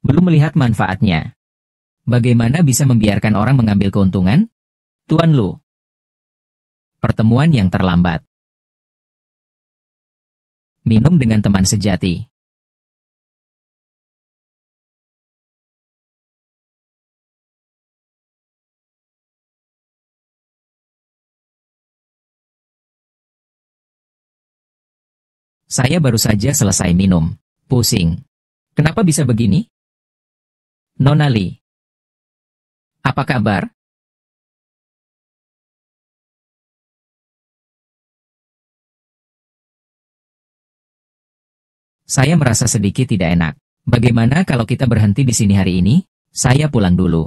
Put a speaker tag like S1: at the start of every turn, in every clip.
S1: Belum melihat manfaatnya. Bagaimana bisa membiarkan orang mengambil keuntungan? Tuan Lu. Pertemuan yang terlambat. Minum dengan teman sejati. Saya baru saja selesai minum. Pusing. Kenapa bisa begini? Nona Li. Apa kabar? Saya merasa sedikit tidak enak. Bagaimana kalau kita berhenti di sini hari ini? Saya pulang dulu.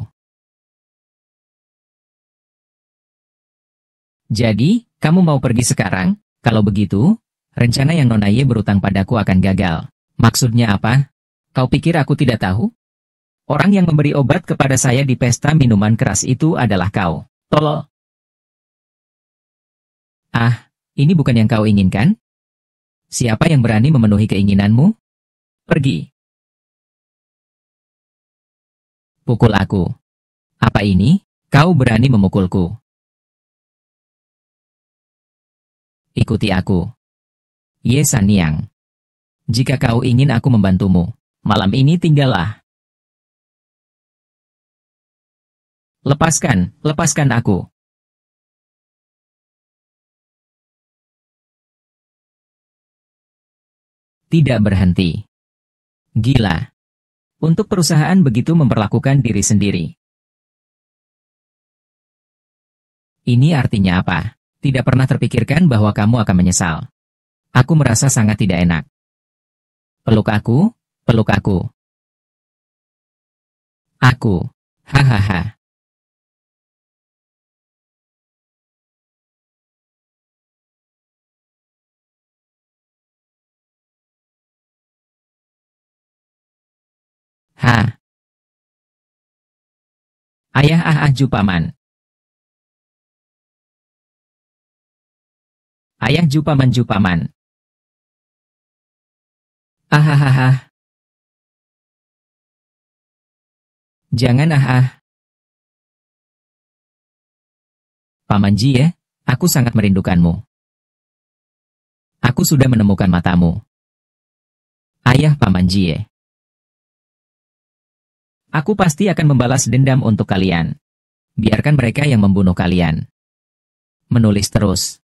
S1: Jadi, kamu mau pergi sekarang? Kalau begitu, rencana yang Nona Ye berutang padaku akan gagal. Maksudnya apa? Kau pikir aku tidak tahu? Orang yang memberi obat kepada saya di pesta minuman keras itu adalah kau. Tolol. Ah, ini bukan yang kau inginkan? Siapa yang berani memenuhi keinginanmu? Pergi. Pukul aku. Apa ini? Kau berani memukulku. Ikuti aku. Ye Sanyang. Jika kau ingin aku membantumu, malam ini tinggallah. Lepaskan aku. Tidak berhenti. Gila. Untuk perusahaan begitu memperlakukan diri sendiri. Ini artinya apa? Tidak pernah terpikirkan bahwa kamu akan menyesal. Aku merasa sangat tidak enak. Peluk aku, peluk aku. Aku. Hahaha. Ha. Ayah Jupaman. Ayah Jupaman. Ahahaha. Jangan Paman Jie, aku sangat merindukanmu. Aku sudah menemukan matamu. Ayah Paman Jie. Aku pasti akan membalas dendam untuk kalian. Biarkan mereka yang membunuh kalian. Menulis terus.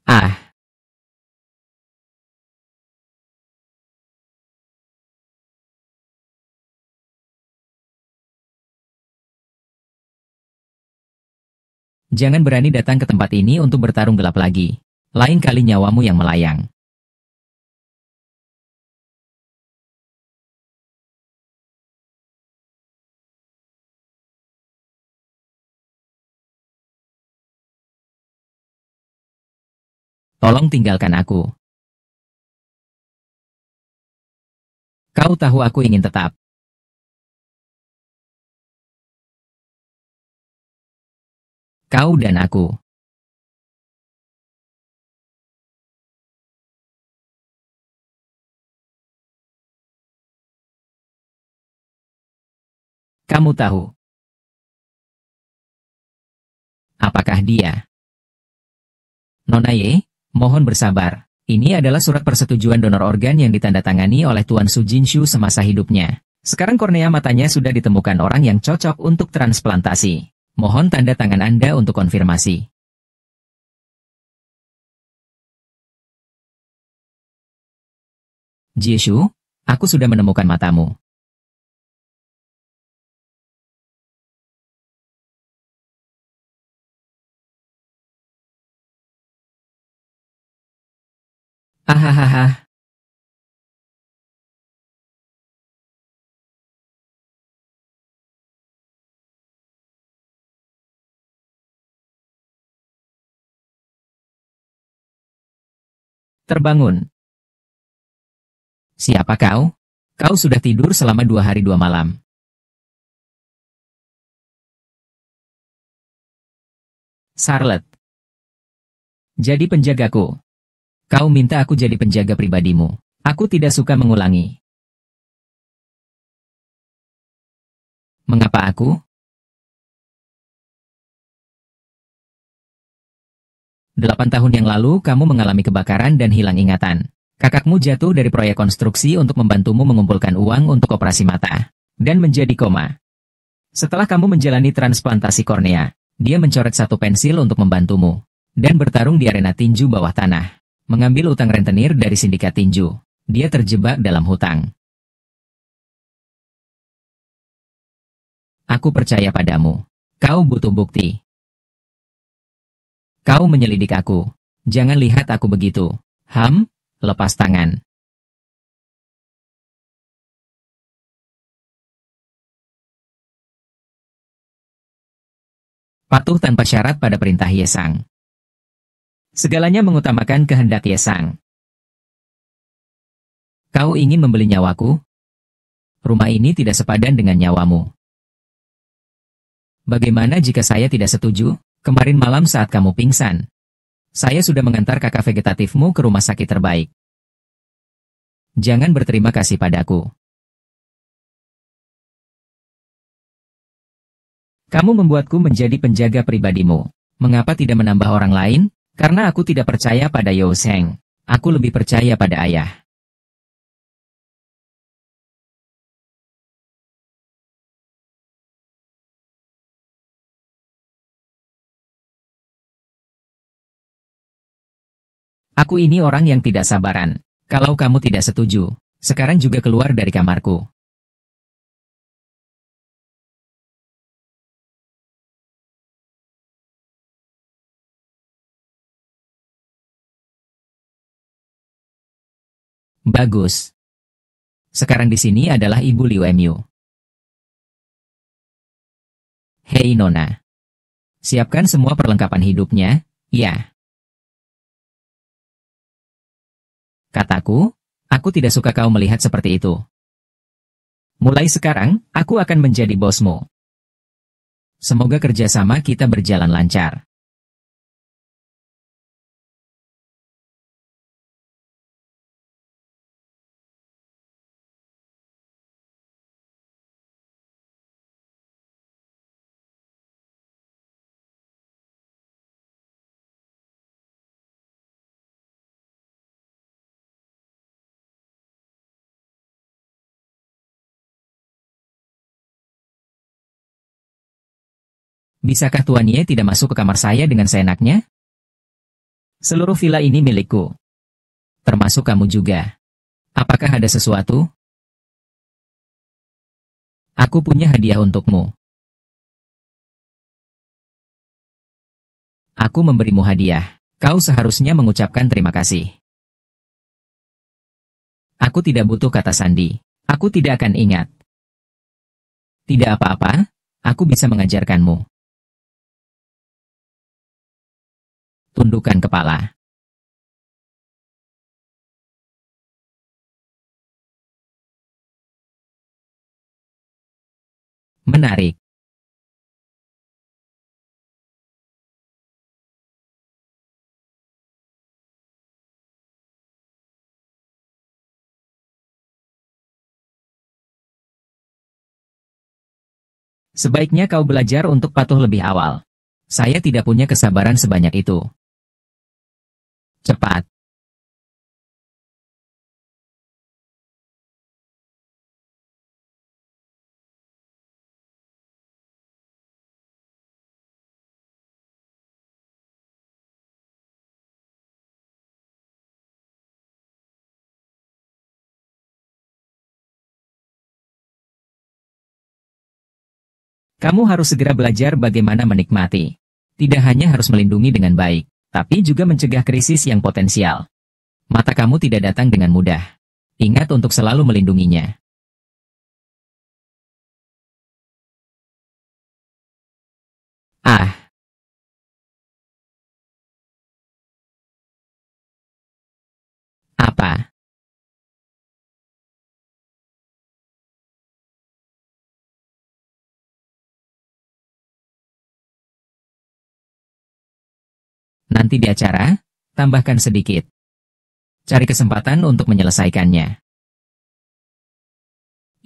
S1: Ah. Jangan berani datang ke tempat ini untuk bertarung gelap lagi. Lain kali nyawamu yang melayang. Tolong tinggalkan aku. Kau tahu aku ingin tetap. Kau dan aku. Kamu tahu. Apakah dia? Nona Ye, mohon bersabar. Ini adalah surat persetujuan donor organ yang ditandatangani oleh Tuan Su Jinshu semasa hidupnya. Sekarang kornea matanya sudah ditemukan orang yang cocok untuk transplantasi. Mohon tanda tangan Anda untuk konfirmasi. Jieshu, aku sudah menemukan matamu. Ahahaha. Terbangun. Siapa kau? Kau sudah tidur selama 2 hari 2 malam. Charlotte. Jadi penjagaku. Kau minta aku jadi penjaga pribadimu. Aku tidak suka mengulangi. Mengapa aku? 8 tahun yang lalu kamu mengalami kebakaran dan hilang ingatan. Kakakmu jatuh dari proyek konstruksi untuk membantumu mengumpulkan uang untuk operasi mata. Dan menjadi koma. Setelah kamu menjalani transplantasi kornea, dia mencoret satu pensil untuk membantumu. Dan bertarung di arena tinju bawah tanah. Mengambil utang rentenir dari sindikat tinju. Dia terjebak dalam hutang. Aku percaya padamu. Kau butuh bukti. Kau menyelidik aku. Jangan lihat aku begitu. Lepas tangan. Patuh tanpa syarat pada perintah Yesang. Segalanya mengutamakan kehendak Yesang. Kau ingin membeli nyawaku? Rumah ini tidak sepadan dengan nyawamu. Bagaimana jika saya tidak setuju? Kemarin malam saat kamu pingsan, saya sudah mengantar kakak vegetatifmu ke rumah sakit terbaik. Jangan berterima kasih padaku. Kamu membuatku menjadi penjaga pribadimu. Mengapa tidak menambah orang lain? Karena aku tidak percaya pada Yao Sheng. Aku lebih percaya pada ayah. Aku ini orang yang tidak sabaran. Kalau kamu tidak setuju, sekarang juga keluar dari kamarku. Bagus. Sekarang di sini adalah Ibu Liu Emyu. Hei Nona. Siapkan semua perlengkapan hidupnya, ya. Kataku, aku tidak suka kau melihat seperti itu. Mulai sekarang, aku akan menjadi bosmu. Semoga kerjasama kita berjalan lancar. Bisakah Tuan Ye tidak masuk ke kamar saya dengan seenaknya? Seluruh villa ini milikku. Termasuk kamu juga. Apakah ada sesuatu? Aku punya hadiah untukmu. Aku memberimu hadiah. Kau seharusnya mengucapkan terima kasih. Aku tidak butuh kata sandi. Aku tidak akan ingat. Tidak apa-apa, aku bisa mengajarkanmu. Tundukkan kepala. Menarik. Sebaiknya kau belajar untuk patuh lebih awal. Saya tidak punya kesabaran sebanyak itu. Cepat. Kamu harus segera belajar bagaimana menikmati. Tidak hanya harus melindungi dengan baik, tapi juga mencegah krisis yang potensial. Mata kamu tidak datang dengan mudah. Ingat untuk selalu melindunginya. Ah, apa? Nanti di acara, tambahkan sedikit. Cari kesempatan untuk menyelesaikannya.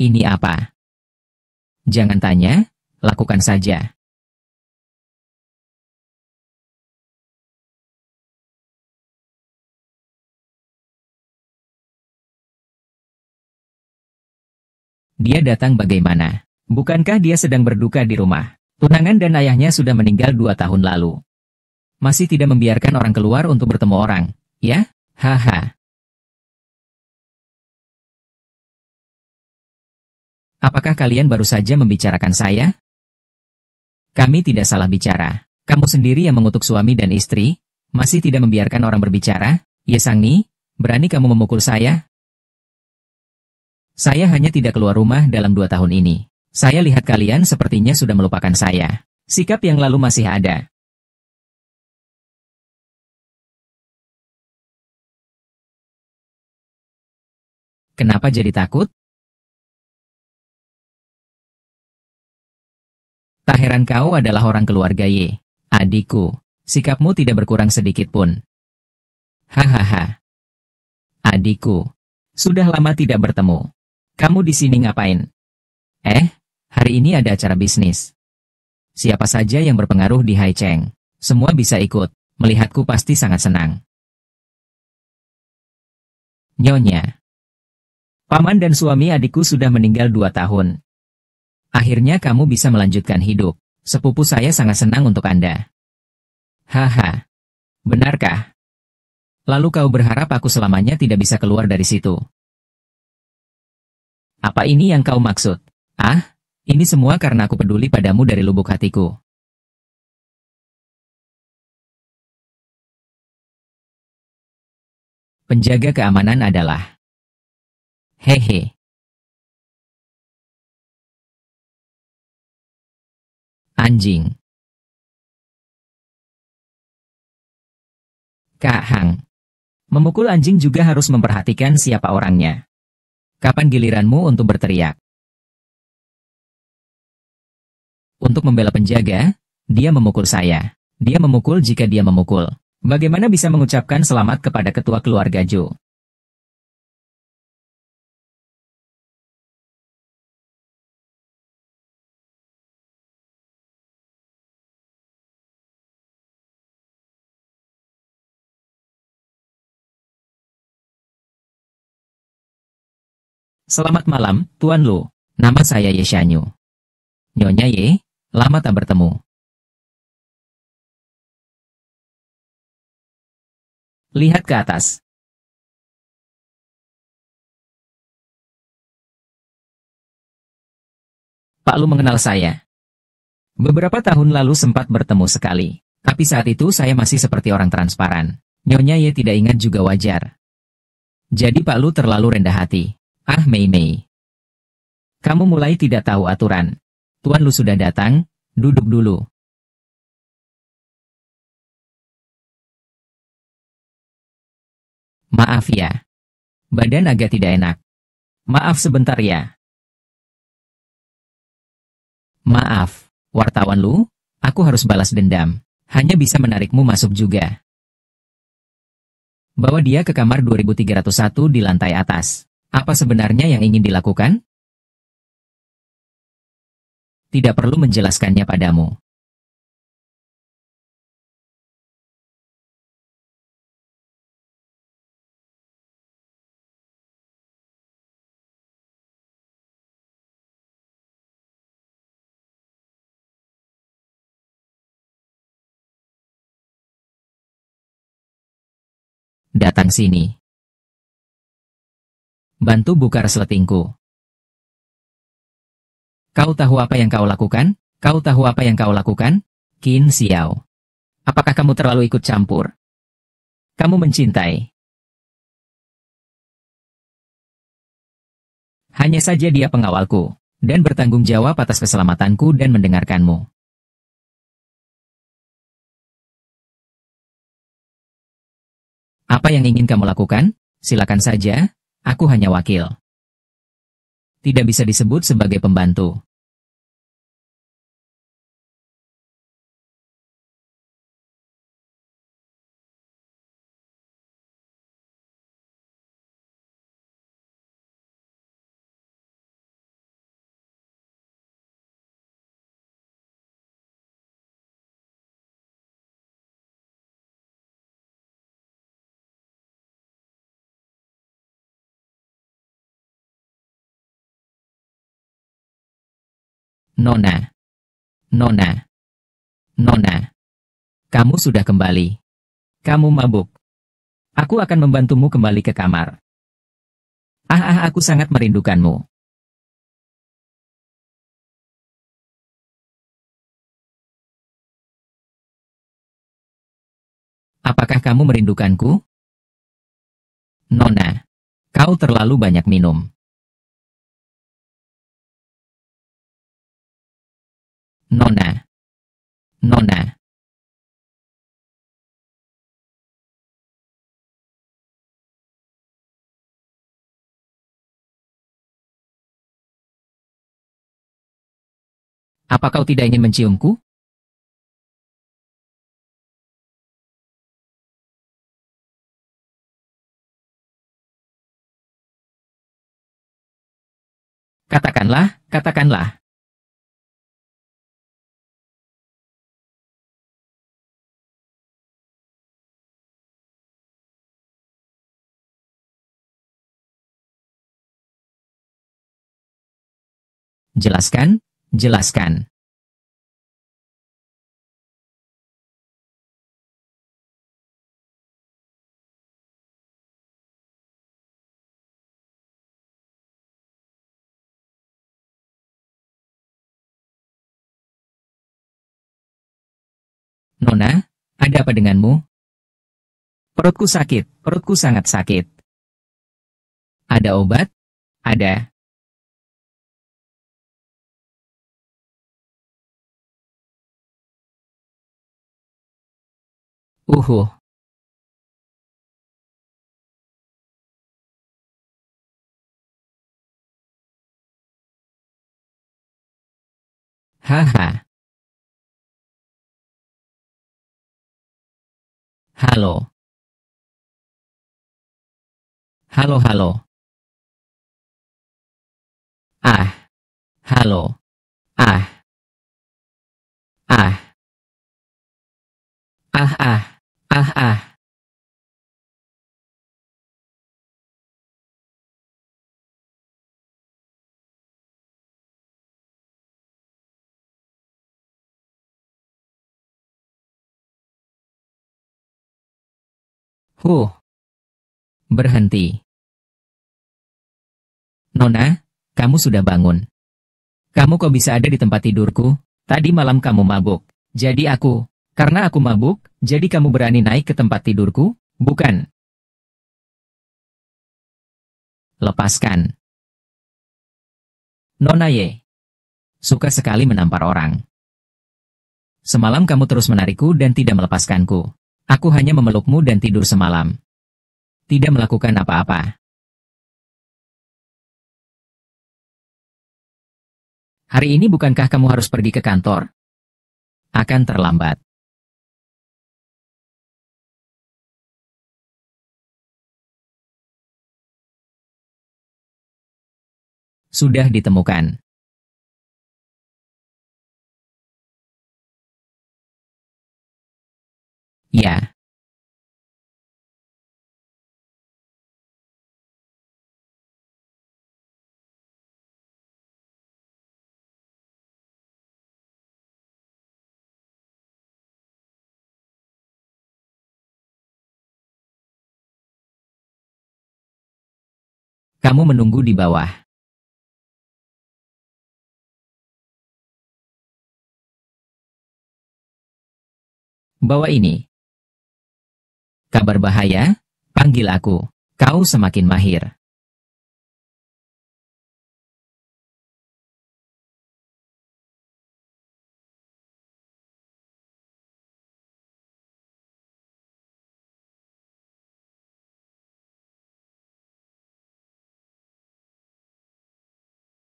S1: Ini apa? Jangan tanya, lakukan saja. Dia datang bagaimana? Bukankah dia sedang berduka di rumah? Tunangan dan ayahnya sudah meninggal 2 tahun lalu. Masih tidak membiarkan orang keluar untuk bertemu orang, ya? Haha. Apakah kalian baru saja membicarakan saya? Kami tidak salah bicara. Kamu sendiri yang mengutuk suami dan istri, masih tidak membiarkan orang berbicara? Yesangni, berani kamu memukul saya? Saya hanya tidak keluar rumah dalam 2 tahun ini. Saya lihat kalian sepertinya sudah melupakan saya. Sikap yang lalu masih ada. Kenapa jadi takut? Tak heran kau adalah orang keluarga Ye. Adikku, sikapmu tidak berkurang sedikit pun. Hahaha. Adikku, sudah lama tidak bertemu. Kamu di sini ngapain? Hari ini ada acara bisnis. Siapa saja yang berpengaruh di Haicheng, semua bisa ikut. Melihatku pasti sangat senang. Nyonya. Paman dan suami adikku sudah meninggal 2 tahun. Akhirnya kamu bisa melanjutkan hidup. Sepupu saya sangat senang untuk Anda. Haha. Benarkah? Lalu kau berharap aku selamanya tidak bisa keluar dari situ? Apa ini yang kau maksud? Ini semua karena aku peduli padamu dari lubuk hatiku. Penjaga keamanan adalah... Hehe. Anjing. Kak Hang. Memukul anjing juga harus memperhatikan siapa orangnya. Kapan giliranmu untuk berteriak? Untuk membela penjaga, dia memukul saya. Dia memukul jika dia memukul. Bagaimana bisa mengucapkan selamat kepada ketua keluarga Jo? Selamat malam, Tuan Lu. Nama saya Ye Shanyu. Nyonya Ye, lama tak bertemu. Lihat ke atas. Pak Lu mengenal saya. Beberapa tahun lalu sempat bertemu sekali. Tapi saat itu saya masih seperti orang transparan. Nyonya Ye tidak ingat juga wajar. Jadi Pak Lu terlalu rendah hati. Mei Mei. Kamu mulai tidak tahu aturan. Tuan Lu sudah datang, duduk dulu. Maaf ya. Badan agak tidak enak. Maaf sebentar ya. Maaf, wartawan Lu, aku harus balas dendam. Hanya bisa menarikmu masuk juga. Bawa dia ke kamar 2301 di lantai atas. Apa sebenarnya yang ingin dilakukan? Tidak perlu menjelaskannya padamu. Datang sini. Bantu buka resletingku. Kau tahu apa yang kau lakukan? Kau tahu apa yang kau lakukan? Qin Xiao. Apakah kamu terlalu ikut campur? Kamu mencintai. Hanya saja dia pengawalku, dan bertanggung jawab atas keselamatanku dan mendengarkanmu. Apa yang ingin kamu lakukan? Silakan saja. Aku hanya wakil. Tidak bisa disebut sebagai pembantu. Nona, Nona, Nona. Kamu sudah kembali. Kamu mabuk. Aku akan membantumu kembali ke kamar. Aku sangat merindukanmu. Apakah kamu merindukanku? Nona, kau terlalu banyak minum. Nona, Nona. Apa kau tidak ingin menciumku? Katakanlah, katakanlah. Jelaskan, jelaskan. Nona, ada apa denganmu? Perutku sakit, perutku sangat sakit. Ada obat? Ada. Uhuh. Haha. Halo. Halo, halo. Ah. Halo. Ah. Ah. Ah, ah. Ah, ah. Huh. Berhenti. Nona, kamu sudah bangun. Kamu kok bisa ada di tempat tidurku? Tadi malam kamu mabuk. Jadi karena aku mabuk, jadi kamu berani naik ke tempat tidurku? Bukan. Lepaskan. Nona Ye. Suka sekali menampar orang. Semalam kamu terus menarikku dan tidak melepaskanku. Aku hanya memelukmu dan tidur semalam. Tidak melakukan apa-apa. Hari ini bukankah kamu harus pergi ke kantor? Akan terlambat. Sudah ditemukan. Ya. Kamu menunggu di bawah. Bawa ini. Kabar bahaya? Panggil aku. Kau semakin mahir.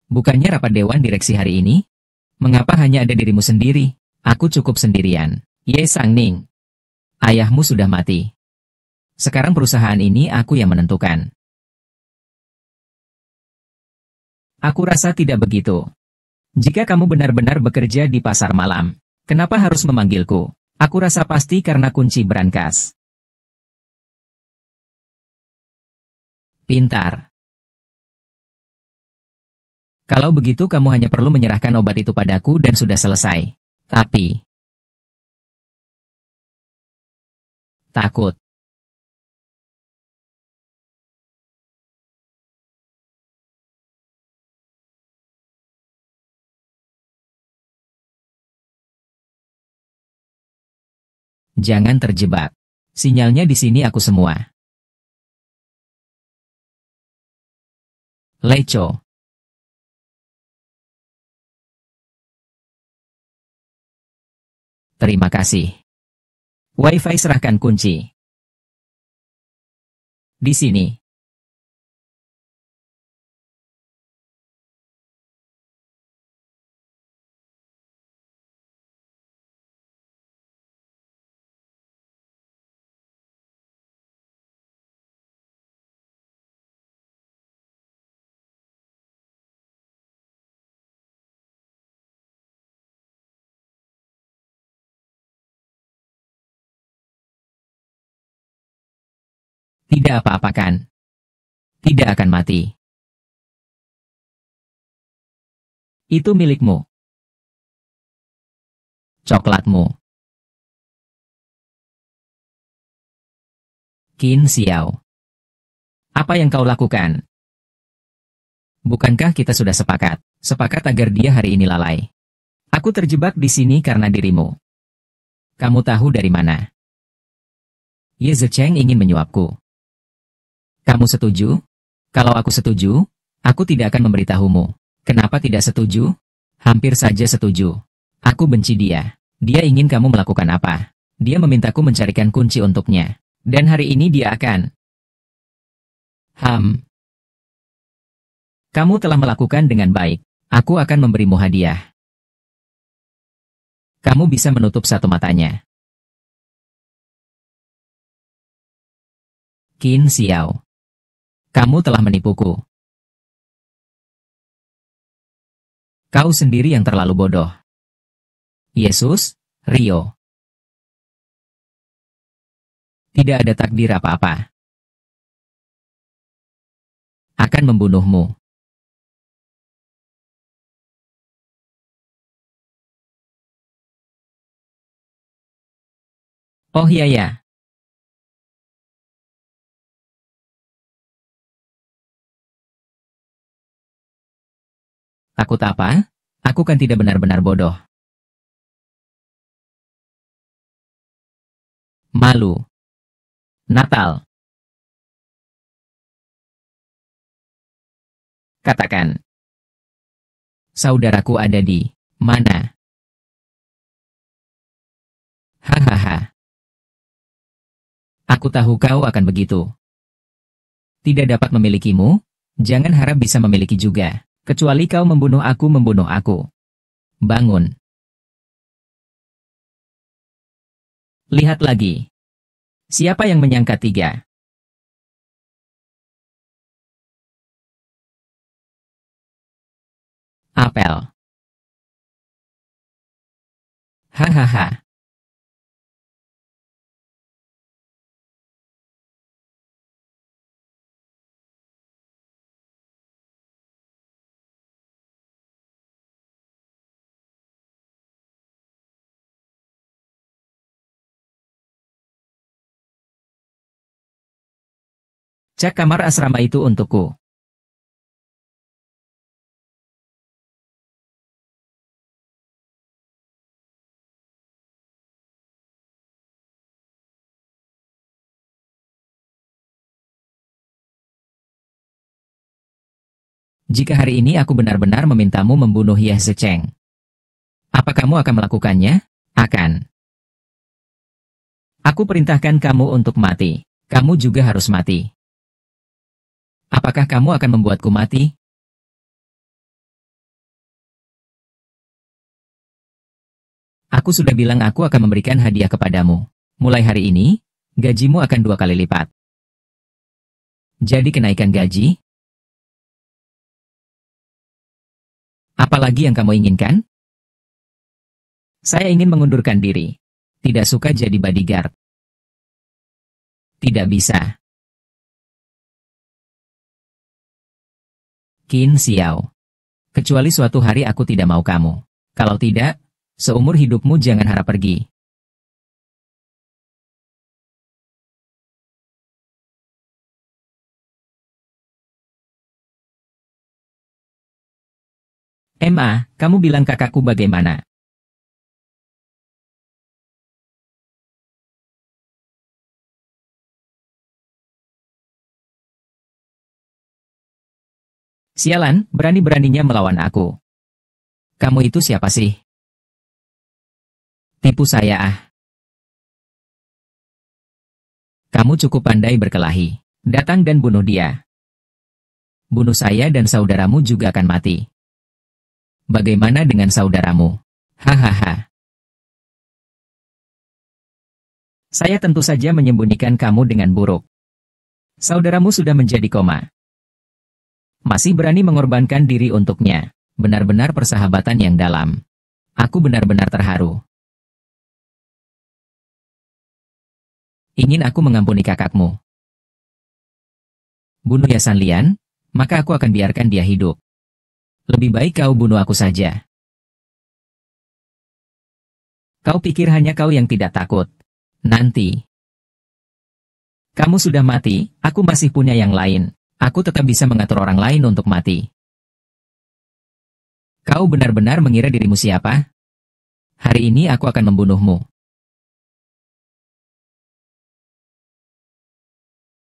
S1: Bukannya rapat dewan direksi hari ini? Mengapa hanya ada dirimu sendiri? Aku cukup sendirian. Ye Sangning. Ayahmu sudah mati. Sekarang perusahaan ini aku yang menentukan. Aku rasa tidak begitu. Jika kamu benar-benar bekerja di pasar malam, kenapa harus memanggilku? Aku rasa pasti karena kunci brankas. Pintar. Kalau begitu kamu hanya perlu menyerahkan obat itu padaku dan sudah selesai. Tapi, takut. Jangan terjebak. Sinyalnya di sini aku semua. Leco. Terima kasih. Wi-Fi serahkan kunci. Di sini. Tidak apa-apakan. Tidak akan mati. Itu milikmu. Coklatmu. Qin Xiao. Apa yang kau lakukan? Bukankah kita sudah sepakat? Sepakat agar dia hari ini lalai. Aku terjebak di sini karena dirimu. Kamu tahu dari mana? Ye Zecheng ingin menyuapku. Kamu setuju? Kalau aku setuju, aku tidak akan memberitahumu. Kenapa tidak setuju? Hampir saja setuju. Aku benci dia. Dia ingin kamu melakukan apa? Dia memintaku mencarikan kunci untuknya. Dan hari ini dia akan... Kamu telah melakukan dengan baik. Aku akan memberimu hadiah. Kamu bisa menutup satu matanya. Qin Xiao. Kamu telah menipuku. Kau sendiri yang terlalu bodoh. Yesus, Rio. Tidak ada takdir apa-apa. Akan membunuhmu. Oh iya ya. Takut apa? Aku kan tidak benar-benar bodoh. Malu. Natal. Katakan. Saudaraku ada di mana? Hahaha. Aku tahu kau akan begitu. Tidak dapat memilikimu, jangan harap bisa memiliki juga. Kecuali kau membunuh aku. Bangun. Lihat lagi. Siapa yang menyangka 3? Apel. Hahaha. Cek kamar asrama itu untukku. Jika hari ini aku benar-benar memintamu membunuh Ye Zecheng, apa kamu akan melakukannya? Akan. Aku perintahkan kamu untuk mati. Kamu juga harus mati. Apakah kamu akan membuatku mati? Aku sudah bilang aku akan memberikan hadiah kepadamu. Mulai hari ini, gajimu akan 2 kali lipat. Jadi kenaikan gaji? Apalagi yang kamu inginkan? Saya ingin mengundurkan diri. Tidak suka jadi bodyguard. Tidak bisa. Qin Xiao. Kecuali suatu hari aku tidak mau kamu. Kalau tidak, seumur hidupmu jangan harap pergi. Emma, kamu bilang kakakku bagaimana? Sialan, berani-beraninya melawan aku. Kamu itu siapa sih? Tipu saya ah. Kamu cukup pandai berkelahi. Datang dan bunuh dia. Bunuh saya dan saudaramu juga akan mati. Bagaimana dengan saudaramu? Hahaha. Saya tentu saja menyembunyikan kamu dengan buruk. Saudaramu sudah menjadi koma. Masih berani mengorbankan diri untuknya. Benar-benar persahabatan yang dalam. Aku benar-benar terharu. Ingin aku mengampuni kakakmu. Bunuh Yasan Lian, maka aku akan biarkan dia hidup. Lebih baik kau bunuh aku saja. Kau pikir hanya kau yang tidak takut. Nanti. Kamu sudah mati, aku masih punya yang lain. Aku tetap bisa mengatur orang lain untuk mati. Kau benar-benar mengira dirimu siapa? Hari ini aku akan membunuhmu.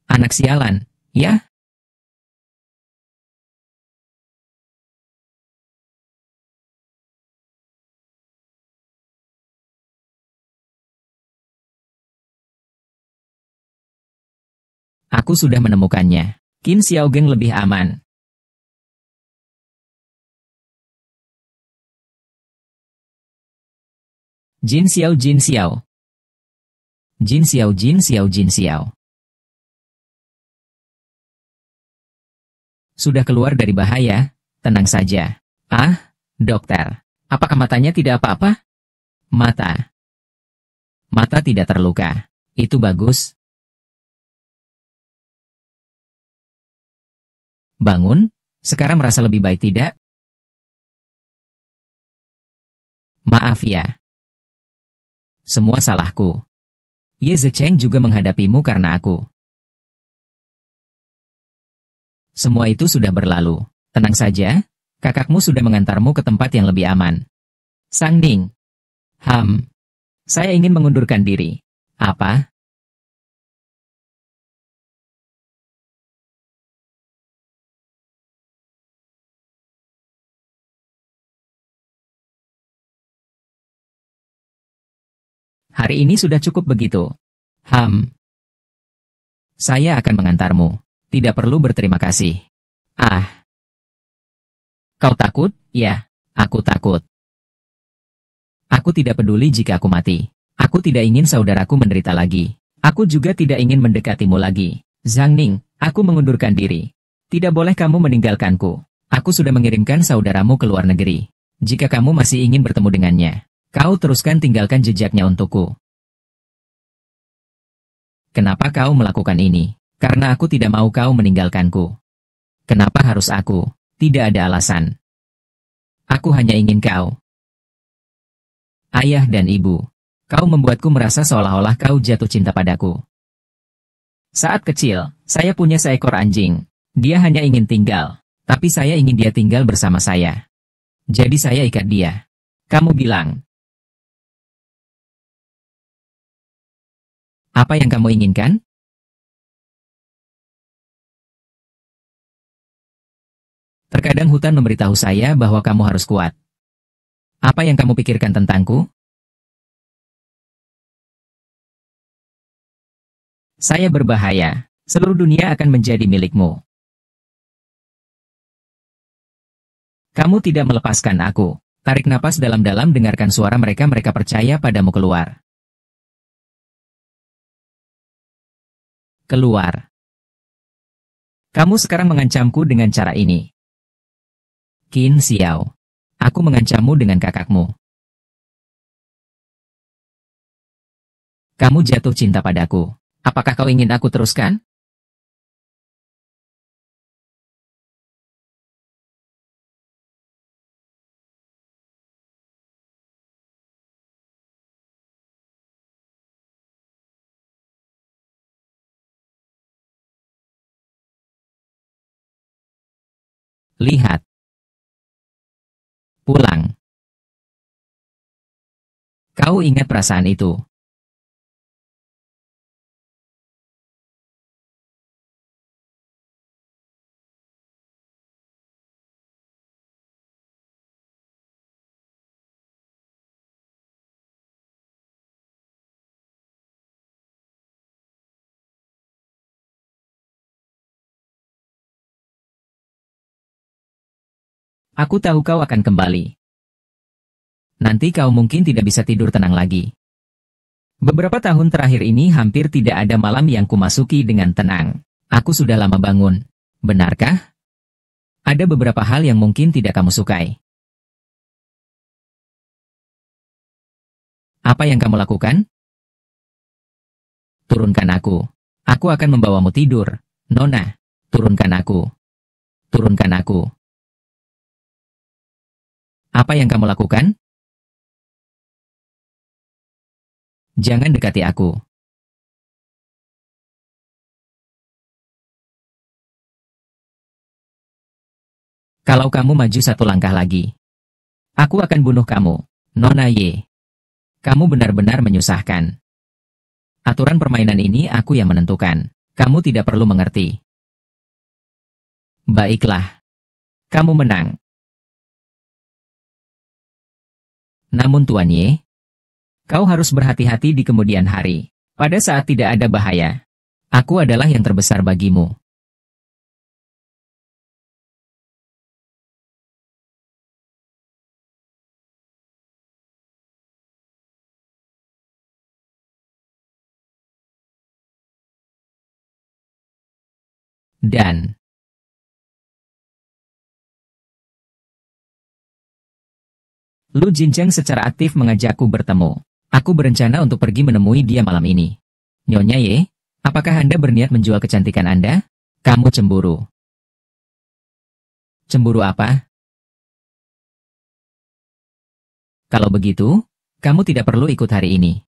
S1: Anak sialan, ya? Aku sudah menemukannya. Qin Xiaogeng lebih aman. Jin Xiao, Jin Xiao. Jin Xiao, Jin Xiao, Jin Xiao. Sudah keluar dari bahaya, tenang saja. Ah, dokter. Apakah matanya tidak apa-apa? Mata. Mata tidak terluka. Itu bagus. Bangun, sekarang merasa lebih baik tidak? Maaf ya. Semua salahku. Ye Zecheng juga menghadapimu karena aku. Semua itu sudah berlalu. Tenang saja, kakakmu sudah mengantarmu ke tempat yang lebih aman. Sang Ning. Saya ingin mengundurkan diri. Apa? Hari ini sudah cukup begitu. Saya akan mengantarmu. Tidak perlu berterima kasih. Ah, kau takut? Ya, aku takut. Aku tidak peduli jika aku mati. Aku tidak ingin saudaraku menderita lagi. Aku juga tidak ingin mendekatimu lagi. Zhang Ning, aku mengundurkan diri. Tidak boleh kamu meninggalkanku. Aku sudah mengirimkan saudaramu ke luar negeri. Jika kamu masih ingin bertemu dengannya, kau teruskan tinggalkan jejaknya untukku. Kenapa kau melakukan ini? Karena aku tidak mau kau meninggalkanku. Kenapa harus aku? Tidak ada alasan. Aku hanya ingin kau. Ayah dan ibu. Kau membuatku merasa seolah-olah kau jatuh cinta padaku. Saat kecil, saya punya seekor anjing. Dia hanya ingin tinggal. Tapi saya ingin dia tinggal bersama saya. Jadi saya ikat dia. Kamu bilang. Apa yang kamu inginkan? Terkadang hutan memberitahu saya bahwa kamu harus kuat. Apa yang kamu pikirkan tentangku? Saya berbahaya. Seluruh dunia akan menjadi milikmu. Kamu tidak melepaskan aku. Tarik napas dalam-dalam, dengarkan suara mereka. Mereka percaya padamu. Keluar. Keluar. Kamu sekarang mengancamku dengan cara ini. Qin Xiao. Aku mengancammu dengan kakakmu. Kamu jatuh cinta padaku. Apakah kau ingin aku teruskan? Lihat. Pulang. Kau ingat perasaan itu? Aku tahu kau akan kembali. Nanti kau mungkin tidak bisa tidur tenang lagi. Beberapa tahun terakhir ini hampir tidak ada malam yang kumasuki dengan tenang. Aku sudah lama bangun. Benarkah? Ada beberapa hal yang mungkin tidak kamu sukai. Apa yang kamu lakukan? Turunkan aku. Aku akan membawamu tidur, Nona. Turunkan aku. Turunkan aku. Apa yang kamu lakukan? Jangan dekati aku. Kalau kamu maju satu langkah lagi, aku akan bunuh kamu, Nona Ye. Kamu benar-benar menyusahkan. Aturan permainan ini aku yang menentukan. Kamu tidak perlu mengerti. Baiklah. Kamu menang. Namun Tuan Ye, kau harus berhati-hati di kemudian hari. Pada saat tidak ada bahaya, aku adalah yang terbesar bagimu. Dan Lu Jincheng secara aktif mengajakku bertemu. Aku berencana untuk pergi menemui dia malam ini. Nyonya Ye, apakah Anda berniat menjual kecantikan Anda? Kamu cemburu. Cemburu apa? Kalau begitu, kamu tidak perlu ikut hari ini.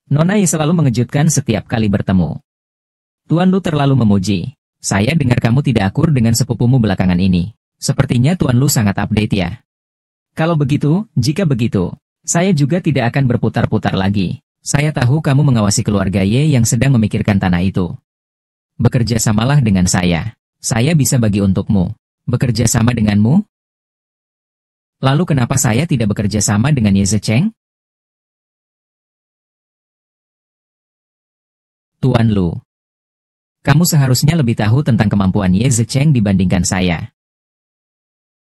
S1: Nona Ye selalu mengejutkan setiap kali bertemu. Tuan Lu terlalu memuji. Saya dengar kamu tidak akur dengan sepupumu belakangan ini. Sepertinya Tuan Lu sangat update ya. Kalau begitu, jika begitu, saya juga tidak akan berputar-putar lagi. Saya tahu kamu mengawasi keluarga Ye yang sedang memikirkan tanah itu. Bekerja samalah dengan saya. Saya bisa bagi untukmu. Bekerja sama denganmu? Lalu kenapa saya tidak bekerja sama dengan Ye Zecheng? Tuan Lu, kamu seharusnya lebih tahu tentang kemampuan Ye Zecheng dibandingkan saya.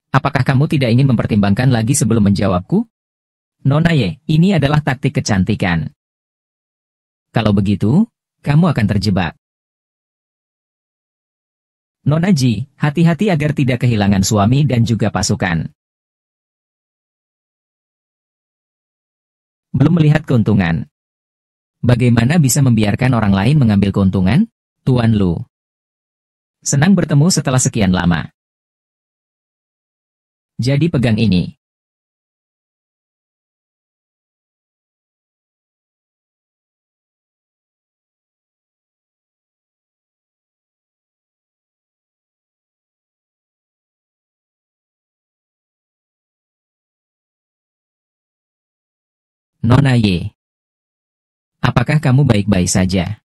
S1: Apakah kamu tidak ingin mempertimbangkan lagi sebelum menjawabku? Nona Ye, ini adalah taktik kecantikan. Kalau begitu, kamu akan terjebak. Nona Ji, hati-hati agar tidak kehilangan suami dan juga pasukan. Belum melihat keuntungan. Bagaimana bisa membiarkan orang lain mengambil keuntungan? Tuan Lu. Senang bertemu setelah sekian lama. Jadi pegang ini. Nona Ye. Apakah kamu baik-baik saja?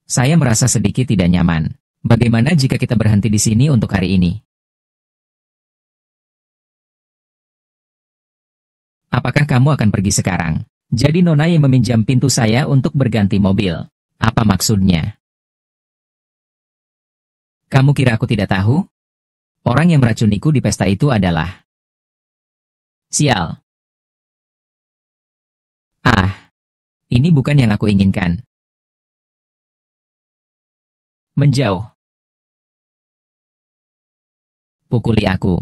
S1: Saya merasa sedikit tidak nyaman. Bagaimana jika kita berhenti di sini untuk hari ini? Apakah kamu akan pergi sekarang? Jadi Nona yang meminjam pintu saya untuk berganti mobil. Apa maksudnya? Kamu kira aku tidak tahu? Orang yang meracuniku di pesta itu adalah... Sial. Ah, ini bukan yang aku inginkan. Menjauh. Pukuli aku.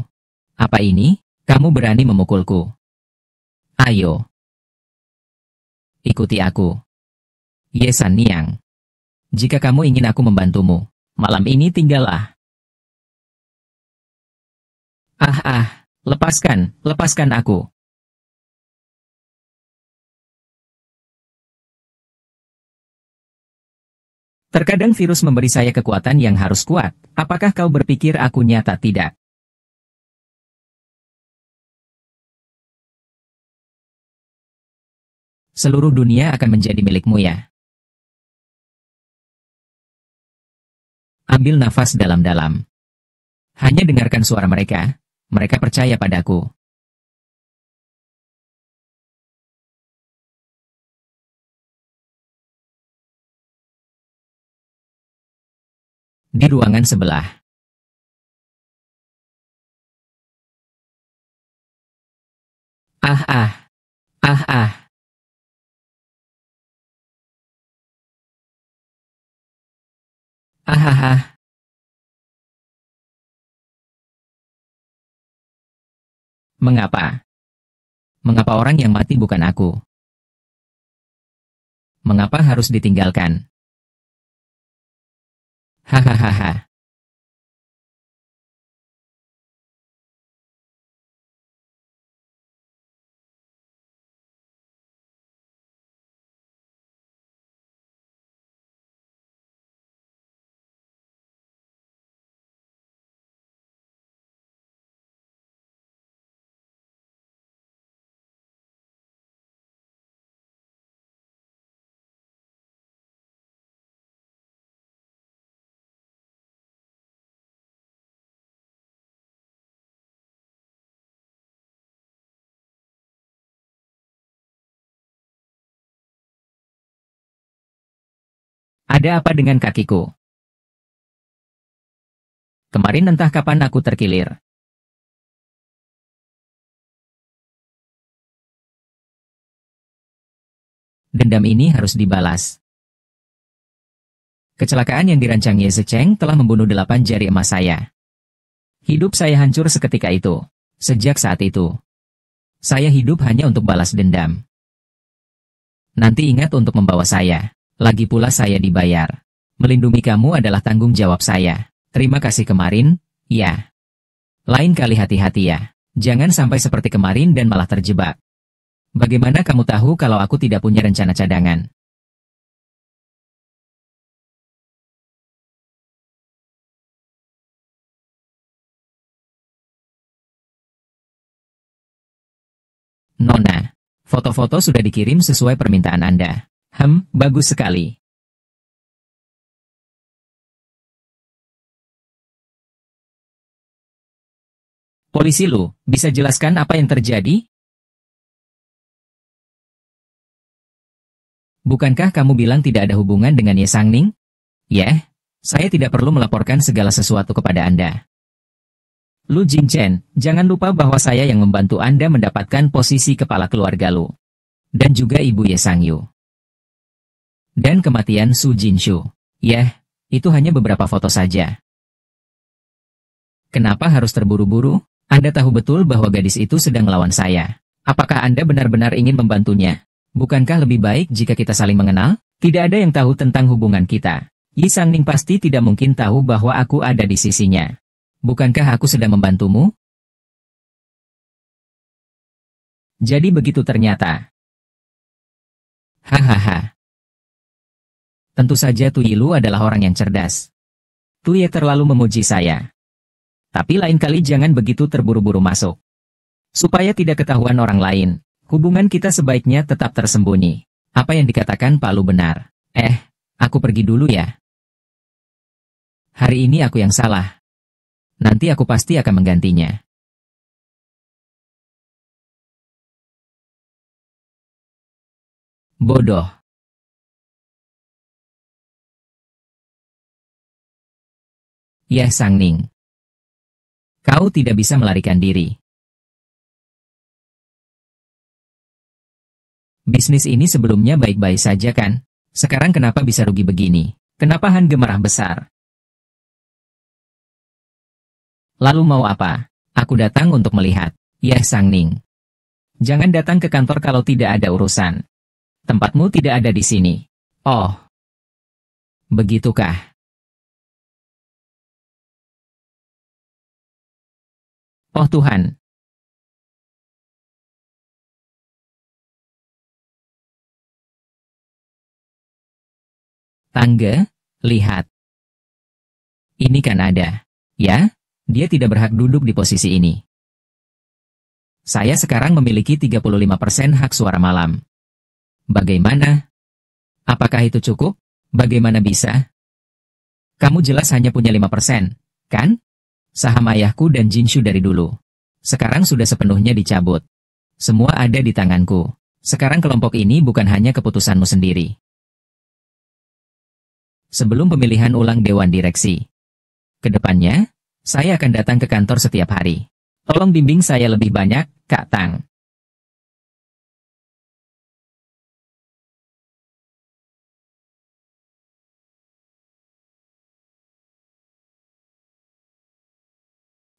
S1: Apa ini? Kamu berani memukulku? Ayo. ikuti aku. Ye San Niang. Jika kamu ingin aku membantumu, malam ini tinggallah. Lepaskan aku. Terkadang virus memberi saya kekuatan yang harus kuat. Apakah kau berpikir aku nyata tidak? Seluruh dunia akan menjadi milikmu ya. Ambil nafas dalam-dalam. Hanya dengarkan suara mereka. Mereka percaya padaku. Di ruangan sebelah. Ah ah. Ah ah. Ah ah ah. Mengapa? Mengapa orang yang mati bukan aku? Mengapa harus ditinggalkan? Hahaha. Ada apa dengan kakiku? Kemarin entah kapan aku terkilir. Dendam ini harus dibalas. Kecelakaan yang dirancang Ye Zecheng telah membunuh 8 jari emas saya. Hidup saya hancur seketika itu. Sejak saat itu, saya hidup hanya untuk balas dendam. Nanti ingat untuk membawa saya. Lagi pula saya dibayar. Melindungi kamu adalah tanggung jawab saya. Terima kasih kemarin, ya. Lain kali hati-hati ya. Jangan sampai seperti kemarin dan malah terjebak. Bagaimana kamu tahu kalau aku tidak punya rencana cadangan? Nona, foto-foto sudah dikirim sesuai permintaan Anda. Bagus sekali. Polisi Lu, bisa jelaskan apa yang terjadi? Bukankah kamu bilang tidak ada hubungan dengan Ye Sangning? Ya, saya tidak perlu melaporkan segala sesuatu kepada Anda. Lu Jingchen, jangan lupa bahwa saya yang membantu Anda mendapatkan posisi kepala keluarga Lu. Dan juga Ibu Ye Sangyu. Dan kematian Su Jinshu. Yah, itu hanya beberapa foto saja. Kenapa harus terburu-buru? Anda tahu betul bahwa gadis itu sedang melawan saya. Apakah Anda benar-benar ingin membantunya? Bukankah lebih baik jika kita saling mengenal? Tidak ada yang tahu tentang hubungan kita. Ye Sangning pasti tidak mungkin tahu bahwa aku ada di sisinya. Bukankah aku sedang membantumu? Jadi begitu ternyata. Hahaha. Tentu saja Tu Yilu adalah orang yang cerdas. Tu Ye terlalu memuji saya. Tapi lain kali jangan begitu terburu-buru masuk. Supaya tidak ketahuan orang lain, hubungan kita sebaiknya tetap tersembunyi. Apa yang dikatakan Pak Lu benar. Aku pergi dulu ya. Hari ini aku yang salah. Nanti aku pasti akan menggantinya. Bodoh. Ya Sangning. Kau tidak bisa melarikan diri. Bisnis ini sebelumnya baik-baik saja kan? Sekarang kenapa bisa rugi begini? Kenapa Han gemarah besar? Lalu mau apa? Aku datang untuk melihat. Ya Sangning. Jangan datang ke kantor kalau tidak ada urusan. Tempatmu tidak ada di sini. Oh, begitukah? Oh Tuhan. Tangga, lihat. Ini kan ada. Ya, dia tidak berhak duduk di posisi ini. Saya sekarang memiliki 35% hak suara malam. Bagaimana? Apakah itu cukup? Bagaimana bisa? Kamu jelas hanya punya 5%, kan? Saham ayahku dan Jinshu dari dulu. Sekarang sudah sepenuhnya dicabut. Semua ada di tanganku. Sekarang kelompok ini bukan hanya keputusanmu sendiri. Sebelum pemilihan ulang Dewan Direksi. Kedepannya, saya akan datang ke kantor setiap hari. Tolong bimbing saya lebih banyak, Kak Tang.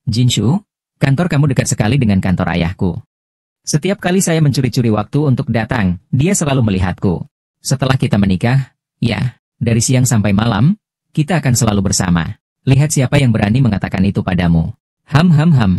S1: Jinshu, kantor kamu dekat sekali dengan kantor ayahku. Setiap kali saya mencuri-curi waktu untuk datang, dia selalu melihatku. Setelah kita menikah, ya, dari siang sampai malam, kita akan selalu bersama. Lihat siapa yang berani mengatakan itu padamu. Ham ham ham.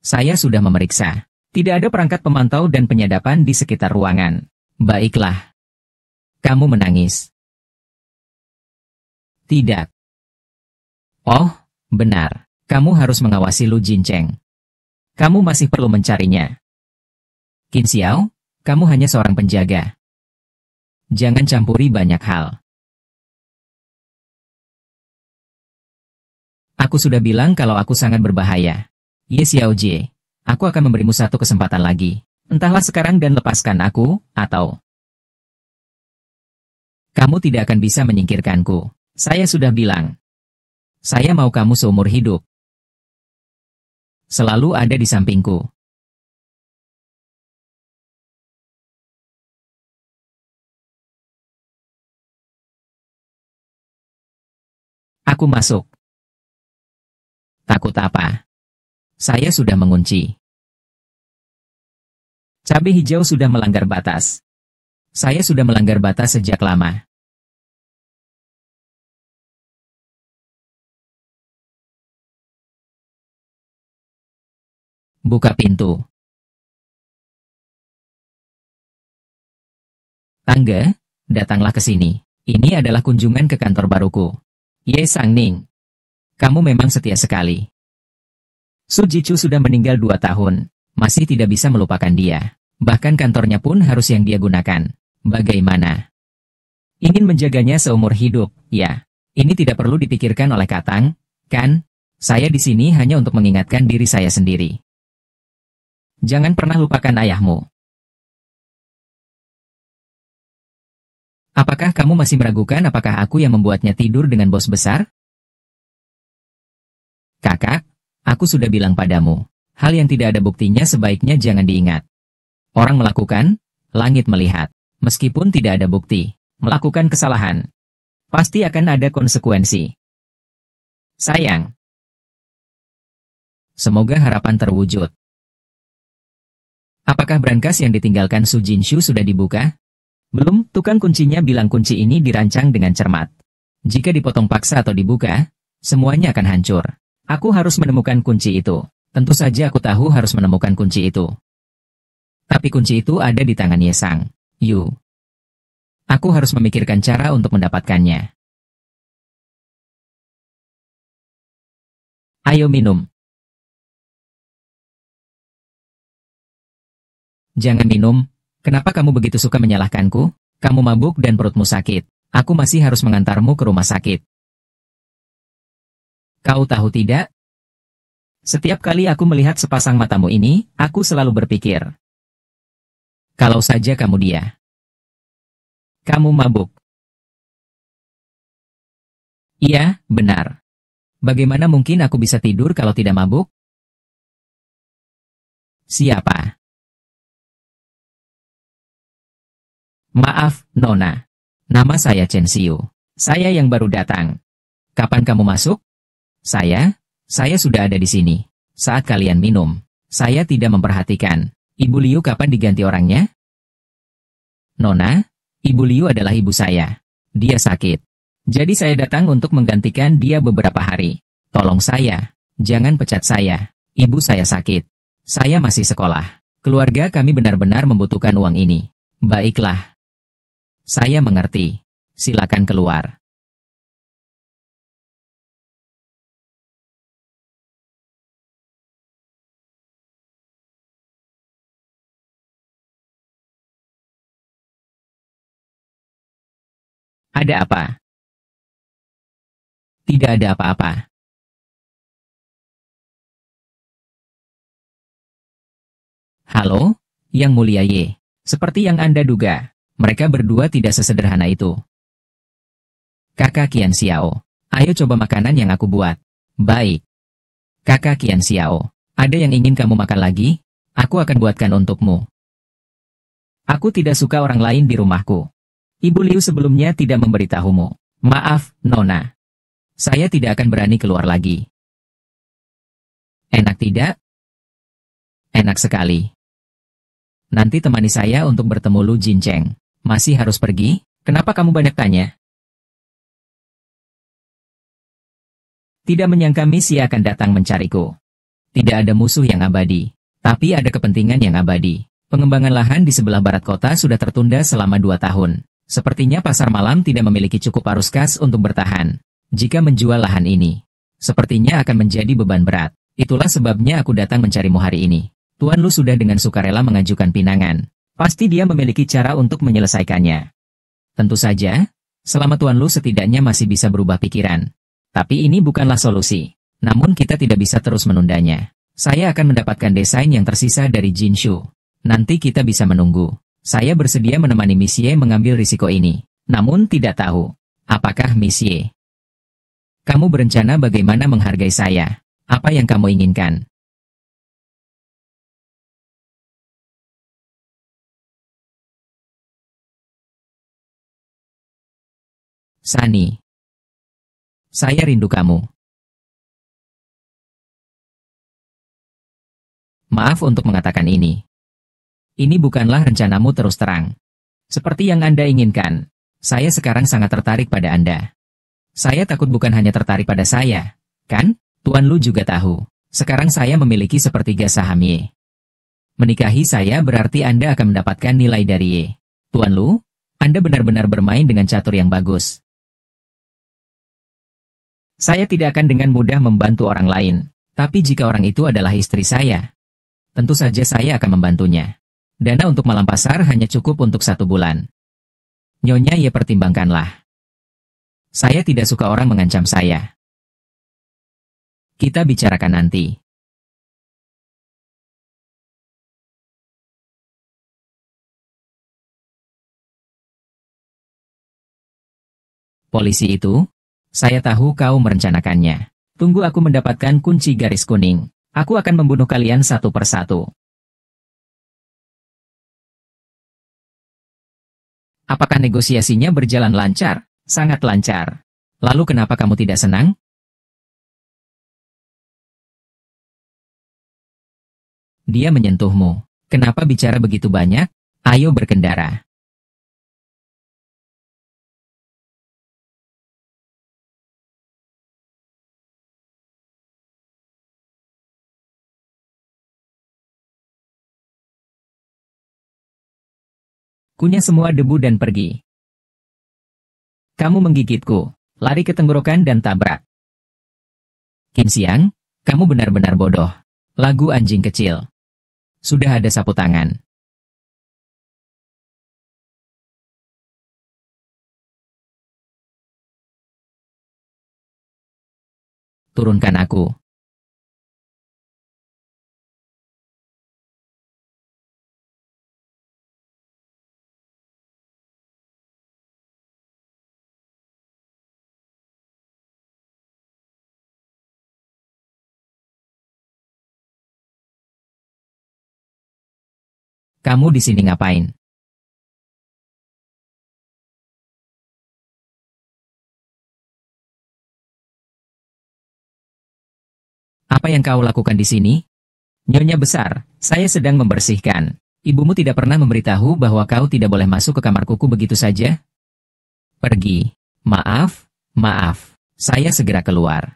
S1: Saya sudah memeriksa. Tidak ada perangkat pemantau dan penyadapan di sekitar ruangan. Baiklah. Kamu menangis. Tidak. Oh, benar. Kamu harus mengawasi Lu Jincheng. Kamu masih perlu mencarinya. Qin Xiao, kamu hanya seorang penjaga. Jangan campuri banyak hal. Aku sudah bilang kalau aku sangat berbahaya. Ye Xiaojie, aku akan memberimu satu kesempatan lagi. Entahlah sekarang dan lepaskan aku, atau kamu tidak akan bisa menyingkirkanku. Saya sudah bilang. Saya mau kamu seumur hidup. Selalu ada di sampingku. Aku masuk. Takut apa? Saya sudah mengunci. Cabai hijau sudah melanggar batas. Saya sudah melanggar batas sejak lama. Buka pintu. Tangga, datanglah ke sini. Ini adalah kunjungan ke kantor baruku. Ye Sangning. Kamu memang setia sekali. Su Jichu sudah meninggal 2 tahun. Masih tidak bisa melupakan dia. Bahkan kantornya pun harus yang dia gunakan. Bagaimana? Ingin menjaganya seumur hidup, ya. Ini tidak perlu dipikirkan oleh Katang, kan? Saya di sini hanya untuk mengingatkan diri saya sendiri. Jangan pernah lupakan ayahmu. Apakah kamu masih meragukan apakah aku yang membuatnya tidur dengan bos besar? Kakak, aku sudah bilang padamu. Hal yang tidak ada buktinya sebaiknya jangan diingat. Orang melakukan, langit melihat. Meskipun tidak ada bukti, melakukan kesalahan. Pasti akan ada konsekuensi. Sayang. Semoga harapan terwujud. Apakah brankas yang ditinggalkan Su Jinshu sudah dibuka? Belum, tukang kuncinya bilang kunci ini dirancang dengan cermat. Jika dipotong paksa atau dibuka, semuanya akan hancur. Aku harus menemukan kunci itu. Tentu saja aku tahu harus menemukan kunci itu. Tapi kunci itu ada di tangan Ye Sang Yu. Aku harus memikirkan cara untuk mendapatkannya. Ayo minum. Jangan minum. Kenapa kamu begitu suka menyalahkanku? Kamu mabuk dan perutmu sakit. Aku masih harus mengantarmu ke rumah sakit. Kau tahu tidak? Setiap kali aku melihat sepasang matamu ini, aku selalu berpikir. Kalau saja kamu dia. Kamu mabuk. Iya, benar. Bagaimana mungkin aku bisa tidur kalau tidak mabuk? Siapa? Maaf, Nona. Nama saya Chen Xiu. Saya yang baru datang. Kapan kamu masuk? Saya sudah ada di sini. Saat kalian minum, saya tidak memperhatikan. Ibu Liu kapan diganti orangnya? Nona, Ibu Liu adalah ibu saya. Dia sakit. Jadi saya datang untuk menggantikan dia beberapa hari. Tolong saya, jangan pecat saya. Ibu saya sakit. Saya masih sekolah. Keluarga kami benar-benar membutuhkan uang ini. Baiklah. Saya mengerti. Silakan keluar. Ada apa? Tidak ada apa-apa. Halo, Yang Mulia Ye. Seperti yang Anda duga, mereka berdua tidak sesederhana itu. Kakak Qian Xiao, ayo coba makanan yang aku buat. Baik. Kakak Qian Xiao, ada yang ingin kamu makan lagi? Aku akan buatkan untukmu. Aku tidak suka orang lain di rumahku. Ibu Liu sebelumnya tidak memberitahumu. Maaf, Nona. Saya tidak akan berani keluar lagi. Enak tidak? Enak sekali. Nanti temani saya untuk bertemu Lu Jincheng. Masih harus pergi? Kenapa kamu banyak tanya? Tidak menyangka misi akan datang mencariku. Tidak ada musuh yang abadi, tapi ada kepentingan yang abadi. Pengembangan lahan di sebelah barat kota sudah tertunda selama 2 tahun. Sepertinya pasar malam tidak memiliki cukup arus kas untuk bertahan. Jika menjual lahan ini, sepertinya akan menjadi beban berat. Itulah sebabnya aku datang mencarimu hari ini. Tuan Lu sudah dengan sukarela mengajukan pinangan. Pasti dia memiliki cara untuk menyelesaikannya. Tentu saja, selama Tuan Lu setidaknya masih bisa berubah pikiran. Tapi ini bukanlah solusi. Namun kita tidak bisa terus menundanya. Saya akan mendapatkan desain yang tersisa dari Jinshu. Nanti kita bisa menunggu. Saya bersedia menemani Miss Ye mengambil risiko ini. Namun tidak tahu, apakah Miss Ye? Kamu berencana bagaimana menghargai saya? Apa yang kamu inginkan? Sani, saya rindu kamu. Maaf untuk mengatakan ini. Ini bukanlah rencanamu terus terang. Seperti yang Anda inginkan, saya sekarang sangat tertarik pada Anda. Saya takut bukan hanya tertarik pada saya, kan? Tuan Lu juga tahu. Sekarang saya memiliki sepertiga saham Ye. Menikahi saya berarti Anda akan mendapatkan nilai dari Ye. Tuan Lu, Anda benar-benar bermain dengan catur yang bagus. Saya tidak akan dengan mudah membantu orang lain, tapi jika orang itu adalah istri saya, tentu saja saya akan membantunya. Dana untuk malam pasar hanya cukup untuk 1 bulan. Nyonya Ye, pertimbangkanlah. Saya tidak suka orang mengancam saya. Kita bicarakan nanti. Polisi itu? Saya tahu kau merencanakannya. Tunggu aku mendapatkan kunci garis kuning. Aku akan membunuh kalian satu persatu. Apakah negosiasinya berjalan lancar? Sangat lancar. Lalu kenapa kamu tidak senang? Dia menyentuhmu. Kenapa bicara begitu banyak? Ayo berkendara. Kunyah semua debu dan pergi. Kamu menggigitku. Lari ke tenggorokan dan tabrak. Qin Xiang, kamu benar-benar bodoh. Lagu anjing kecil. Sudah ada sapu tangan. Turunkan aku. Kamu di sini ngapain? Apa yang kau lakukan di sini? Nyonya besar, saya sedang membersihkan. Ibumu tidak pernah memberitahu bahwa kau tidak boleh masuk ke kamar kuku begitu saja? Pergi. Maaf, maaf. Saya segera keluar.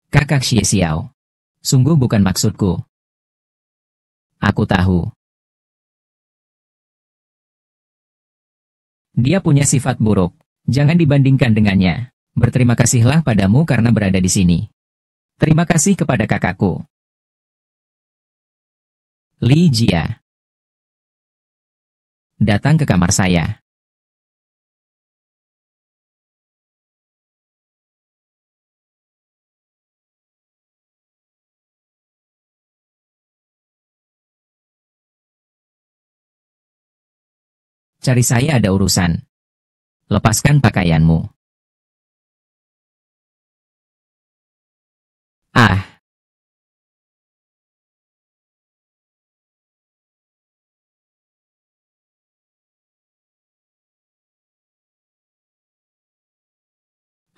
S1: Kakak Xie Xiao. Sungguh bukan maksudku. Aku tahu. Dia punya sifat buruk. Jangan dibandingkan dengannya. Berterima kasihlah padamu karena berada di sini. Terima kasih kepada kakakku. Li Jia. Datang ke kamar saya. Cari saya ada urusan. Lepaskan pakaianmu. Ah,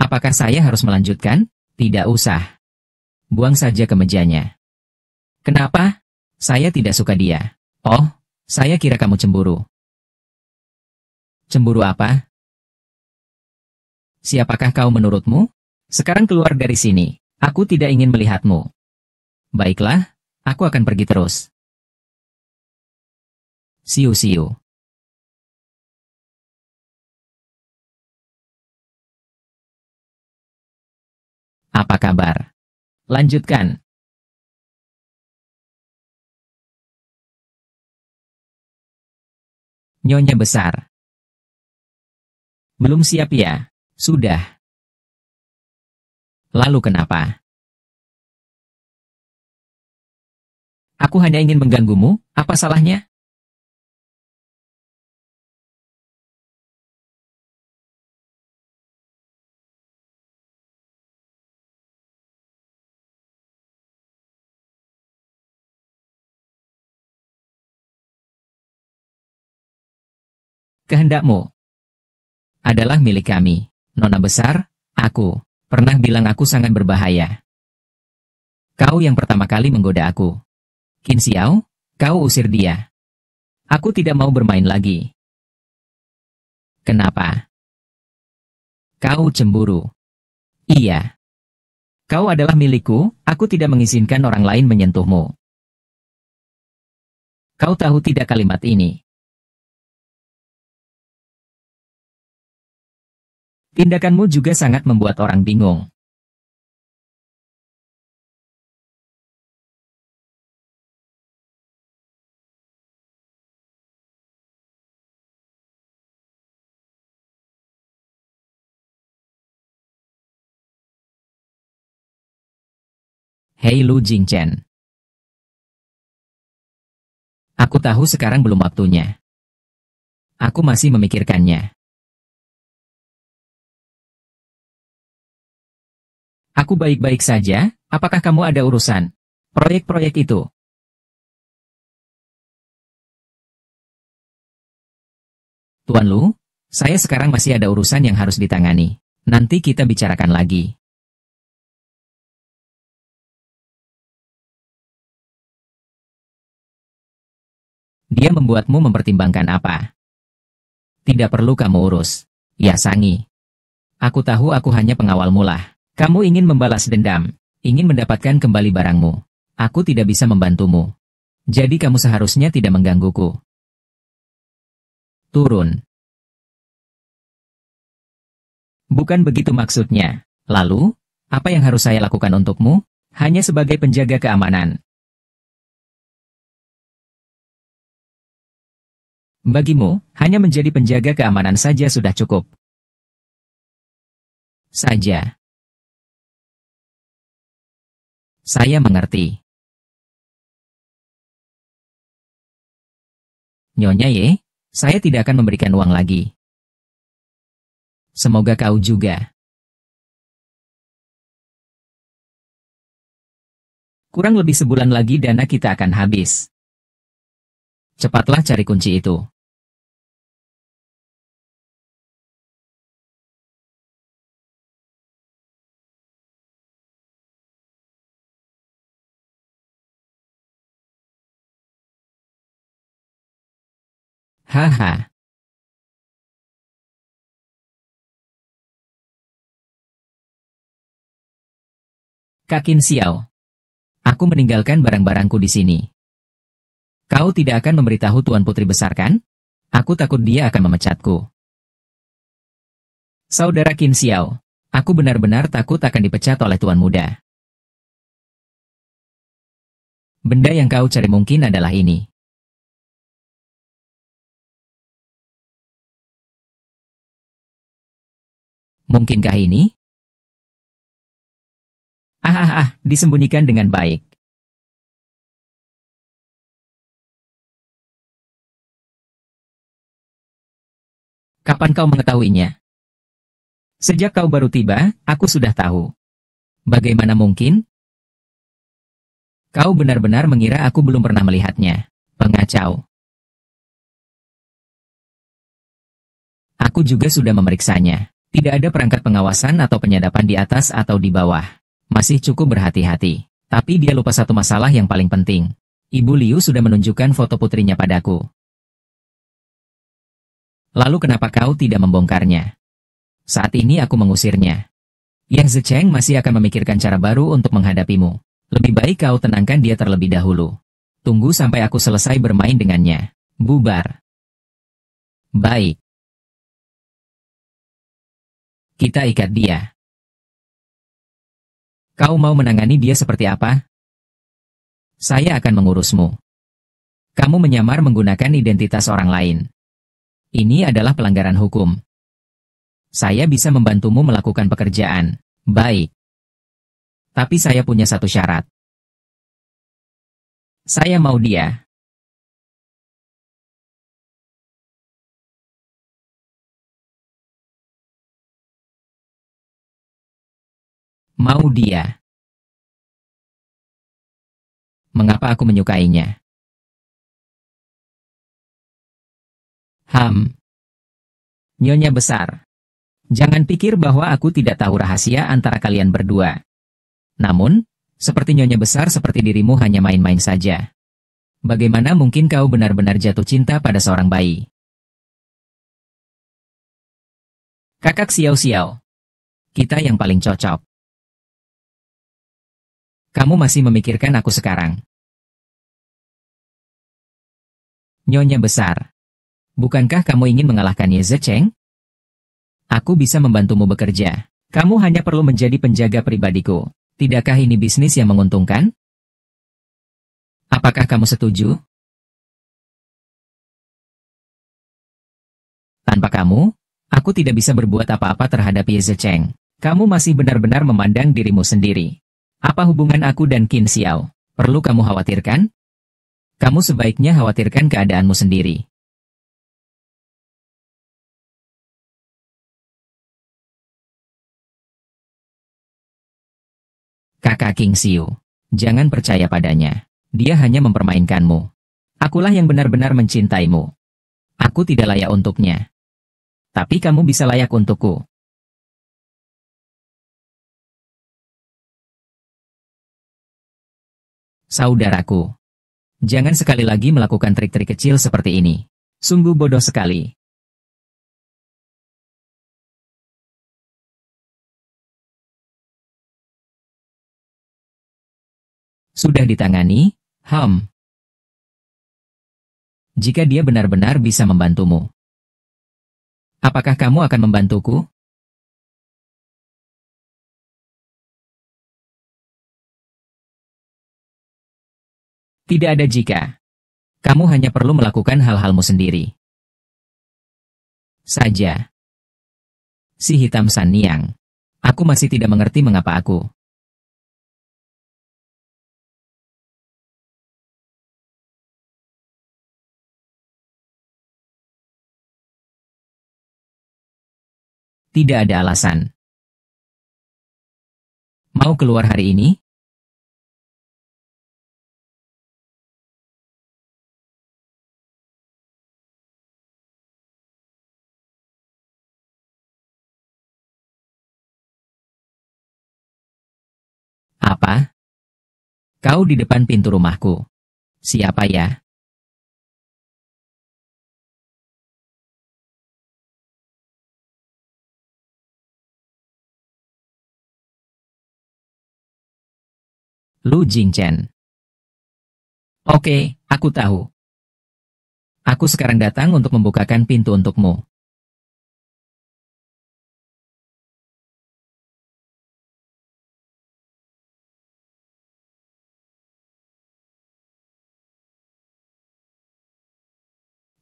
S1: apakah saya harus melanjutkan? Tidak usah. Buang saja kemejanya. Kenapa? Saya tidak suka dia. Oh, saya kira kamu cemburu. Cemburu apa? Siapakah kau menurutmu? Sekarang keluar dari sini. Aku tidak ingin melihatmu. Baiklah, aku akan pergi terus. Siu-siu. Apa kabar? Lanjutkan. Nyonya besar. Belum siap ya? Sudah. Lalu kenapa? Aku hanya ingin mengganggumu, apa salahnya? Kehendakmu adalah milik kami. Nona besar, aku pernah bilang aku sangat berbahaya. Kau yang pertama kali menggoda aku. Qin Xiao, kau usir dia. Aku tidak mau bermain lagi. Kenapa? Kau cemburu. Iya. Kau adalah milikku, aku tidak mengizinkan orang lain menyentuhmu. Kau tahu tidak kalimat ini? Tindakanmu juga sangat membuat orang bingung. Hei Lu Jingchen. Aku tahu sekarang belum waktunya. Aku masih memikirkannya. Aku baik-baik saja, apakah kamu ada urusan? Proyek-proyek itu. Tuan Lu, saya sekarang masih ada urusan yang harus ditangani. Nanti kita bicarakan lagi. Dia membuatmu mempertimbangkan apa? Tidak perlu kamu urus. Ya Sangi. Aku tahu aku hanya pengawalmu lah. Kamu ingin membalas dendam. Ingin mendapatkan kembali barangmu. Aku tidak bisa membantumu. Jadi kamu seharusnya tidak menggangguku. Turun. Bukan begitu maksudnya. Lalu, apa yang harus saya lakukan untukmu? Hanya sebagai penjaga keamanan. Bagimu, hanya menjadi penjaga keamanan saja sudah cukup. Saja. Saya mengerti. Nyonya Ye, saya tidak akan memberikan uang lagi. Semoga kau juga. Kurang lebih sebulan lagi dana kita akan habis. Cepatlah cari kunci itu. Haha. Kak Qin Xiao. Aku meninggalkan barang-barangku di sini. Kau tidak akan memberitahu Tuan Putri Besar kan? Aku takut dia akan memecatku. Saudara Qin Xiao, aku benar-benar takut akan dipecat oleh Tuan Muda. Benda yang kau cari mungkin adalah ini. Mungkinkah ini? Disembunyikan dengan baik. Kapan kau mengetahuinya? Sejak kau baru tiba, aku sudah tahu. Bagaimana mungkin? Kau benar-benar mengira aku belum pernah melihatnya. Pengacau. Aku juga sudah memeriksanya. Tidak ada perangkat pengawasan atau penyadapan di atas atau di bawah. Masih cukup berhati-hati. Tapi dia lupa satu masalah yang paling penting. Ibu Liu sudah menunjukkan foto putrinya padaku. Lalu kenapa kau tidak membongkarnya? Saat ini aku mengusirnya. Yang Zecheng masih akan memikirkan cara baru untuk menghadapimu. Lebih baik kau tenangkan dia terlebih dahulu. Tunggu sampai aku selesai bermain dengannya. Bubar. Baik. Kita ikat dia. Kau mau menangani dia seperti apa? Saya akan mengurusmu. Kamu menyamar menggunakan identitas orang lain. Ini adalah pelanggaran hukum. Saya bisa membantumu melakukan pekerjaan. Baik. Tapi saya punya satu syarat. Saya mau dia. Mau dia. Mengapa aku menyukainya? Nyonya besar. Jangan pikir bahwa aku tidak tahu rahasia antara kalian berdua. Namun, seperti nyonya besar seperti dirimu hanya main-main saja. Bagaimana mungkin kau benar-benar jatuh cinta pada seorang bayi? Kakak Xiao-Xiao. Kita yang paling cocok. Kamu masih memikirkan aku sekarang. Nyonya besar. Bukankah kamu ingin mengalahkan Ye Zecheng? Aku bisa membantumu bekerja. Kamu hanya perlu menjadi penjaga pribadiku. Tidakkah ini bisnis yang menguntungkan? Apakah kamu setuju? Tanpa kamu, aku tidak bisa berbuat apa-apa terhadap Ye Zecheng. Kamu masih benar-benar memandang dirimu sendiri. Apa hubungan aku dan Qin Xiao? Perlu kamu khawatirkan? Kamu sebaiknya khawatirkan keadaanmu sendiri. Kakak King Xiu, jangan percaya padanya. Dia hanya mempermainkanmu. Akulah yang benar-benar mencintaimu. Aku tidak layak untuknya. Tapi kamu bisa layak untukku. Saudaraku, jangan sekali lagi melakukan trik-trik kecil seperti ini. Sungguh bodoh sekali. Sudah ditangani, jika dia benar-benar bisa membantumu. Apakah kamu akan membantuku? Tidak ada jika. Kamu hanya perlu melakukan hal-halmu sendiri. Saja. Si hitam San Niang. Aku masih tidak mengerti mengapa aku. Tidak ada alasan. Mau keluar hari ini? Apa? Kau di depan pintu rumahku. Siapa ya? Lu Jingchen. Oke, aku tahu. Aku sekarang datang untuk membukakan pintu untukmu.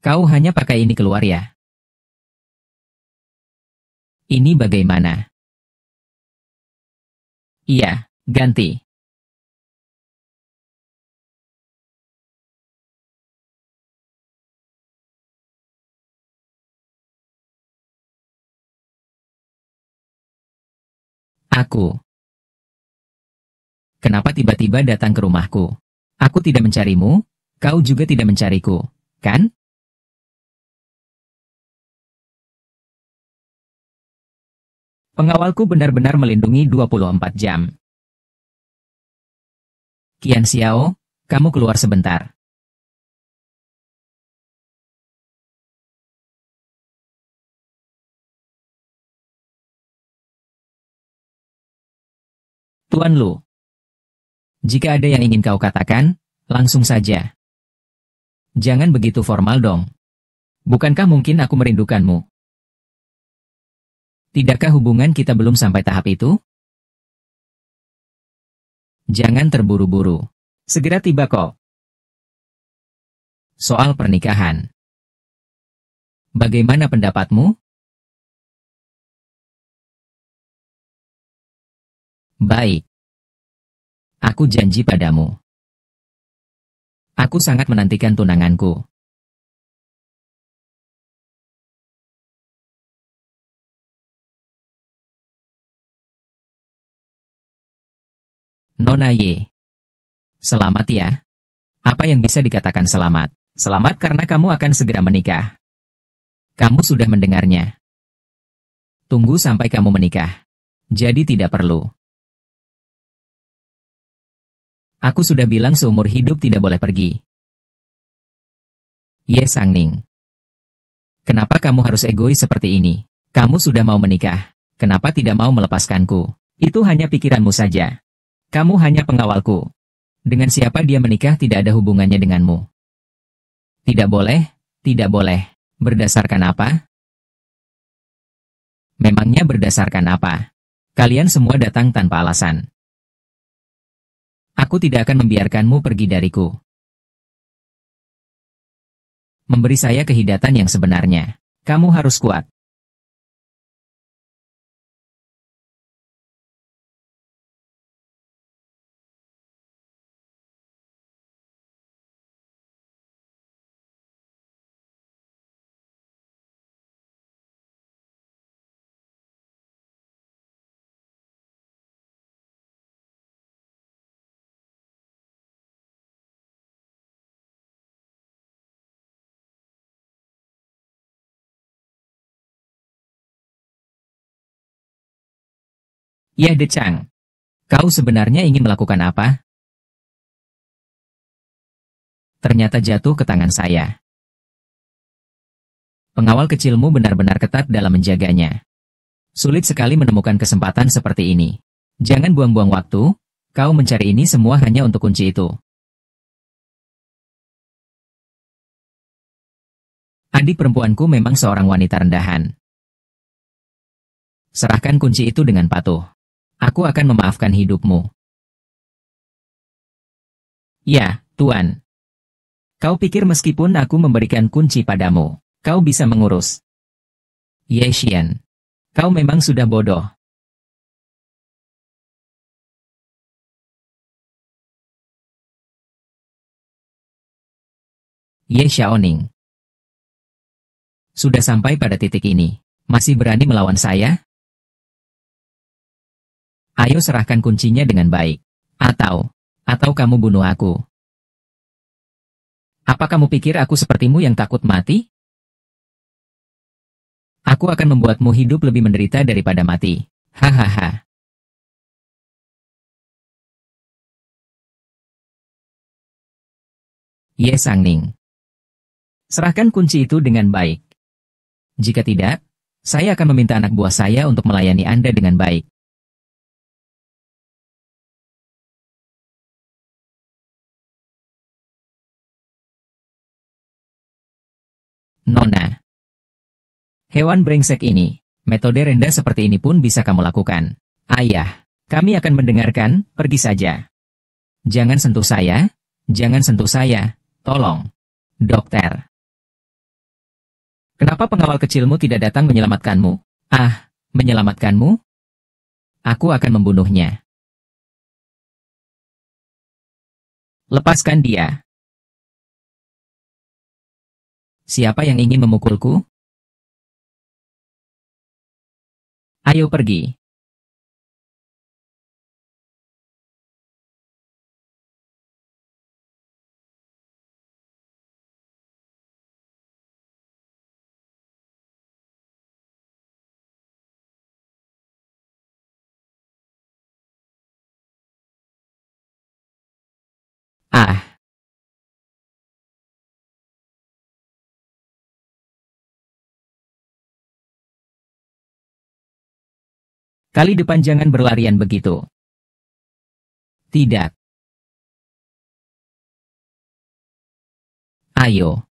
S1: Kau hanya pakai ini keluar ya? Ini bagaimana? Iya, ganti. Aku. Kenapa tiba-tiba datang ke rumahku? Aku tidak mencarimu, kau juga tidak mencariku, kan? Pengawalku benar-benar melindungi 24 jam. Qian Xiao, kamu keluar sebentar. Tuan Lu, jika ada yang ingin kau katakan, langsung saja. Jangan begitu formal dong. Bukankah mungkin aku merindukanmu? Tidakkah hubungan kita belum sampai tahap itu? Jangan terburu-buru. Segera tiba kok. Soal pernikahan. Bagaimana pendapatmu? Baik. Aku janji padamu. Aku sangat menantikan tunanganku. Nona Ye. Selamat ya. Apa yang bisa dikatakan selamat? Selamat karena kamu akan segera menikah. Kamu sudah mendengarnya. Tunggu sampai kamu menikah. Jadi tidak perlu. Aku sudah bilang seumur hidup tidak boleh pergi. Ye Sangning. Kenapa kamu harus egois seperti ini? Kamu sudah mau menikah. Kenapa tidak mau melepaskanku? Itu hanya pikiranmu saja. Kamu hanya pengawalku. Dengan siapa dia menikah tidak ada hubungannya denganmu. Tidak boleh, tidak boleh. Berdasarkan apa? Memangnya berdasarkan apa? Kalian semua datang tanpa alasan. Aku tidak akan membiarkanmu pergi dariku. Memberi saya kehidatan yang sebenarnya. Kamu harus kuat. Ya De Chang. Kau sebenarnya ingin melakukan apa? Ternyata jatuh ke tangan saya. Pengawal kecilmu benar-benar ketat dalam menjaganya. Sulit sekali menemukan kesempatan seperti ini. Jangan buang-buang waktu, kau mencari ini semua hanya untuk kunci itu. Adik perempuanku memang seorang wanita rendahan. Serahkan kunci itu dengan patuh. Aku akan memaafkan hidupmu. Ya, Tuan. Kau pikir meskipun aku memberikan kunci padamu, kau bisa mengurus? Ye Xian. Kau memang sudah bodoh. Ye Xiaoning. Sudah sampai pada titik ini. Masih berani melawan saya? Ayo serahkan kuncinya dengan baik. Atau kamu bunuh aku. Apa kamu pikir aku sepertimu yang takut mati? Aku akan membuatmu hidup lebih menderita daripada mati. Hahaha. Ye Sangning. Serahkan kunci itu dengan baik. Jika tidak, saya akan meminta anak buah saya untuk melayani Anda dengan baik. Nona. Hewan brengsek ini. Metode rendah seperti ini pun bisa kamu lakukan. Ayah, kami akan mendengarkan, pergi saja. Jangan sentuh saya, jangan sentuh saya, tolong. Dokter. Kenapa pengawal kecilmu tidak datang menyelamatkanmu? Ah, menyelamatkanmu? Aku akan membunuhnya. Lepaskan dia. Siapa yang ingin memukulku? Ayo pergi. Ah, kali depan jangan berlarian begitu. Tidak. Ayo.